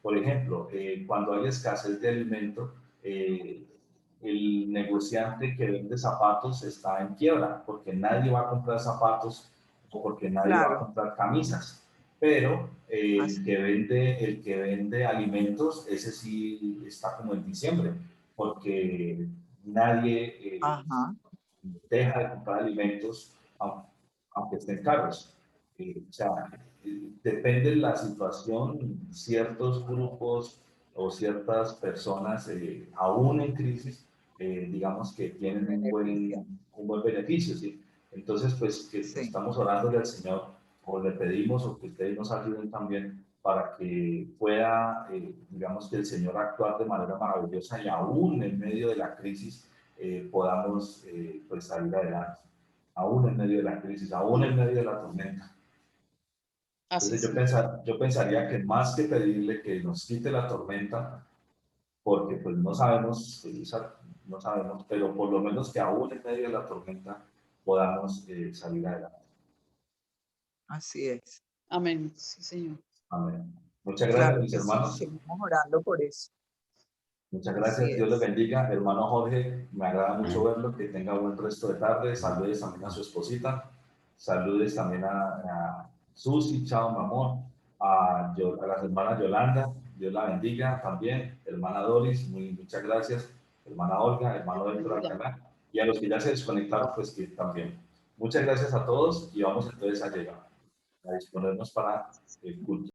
por ejemplo, cuando hay escasez de alimento, el negociante que vende zapatos está en quiebra, porque nadie va a comprar zapatos o porque nadie va a comprar camisas. Pero el que vende alimentos, ese sí está como en diciembre, porque nadie deja de comprar alimentos aunque estén caros. O sea, depende de la situación, ciertos grupos o ciertas personas, aún en crisis, digamos que tienen un buen beneficio, ¿sí? Entonces, pues, que estamos orándole al Señor, o le pedimos, o que ustedes nos ayuden también, para que pueda, digamos, que el Señor actuar de manera maravillosa y aún en medio de la crisis podamos, pues, salir adelante, aún en medio de la crisis, aún en medio de la tormenta. Entonces yo pensaría que más que pedirle que nos quite la tormenta, porque pues no sabemos, no sabemos, pero por lo menos que aún en medio de la tormenta podamos salir adelante. Así es. Amén. Sí, Señor. Amén. Muchas gracias, Claro mis que hermanos. sí, seguimos orando por eso. Muchas gracias, Dios les bendiga. Hermano Jorge, me agrada mucho Amén. verlo, que tenga buen resto de tarde. Saludes también a su esposita. Saludes también a Susi, chao, mi amor. A las hermanas Yolanda, Dios la bendiga también. Hermana Doris, muchas gracias. Hermana Olga, hermano Héctor Alcalá. Y a los que ya se desconectaron, pues que también. Muchas gracias a todos y vamos entonces a llegar, a disponernos para el culto.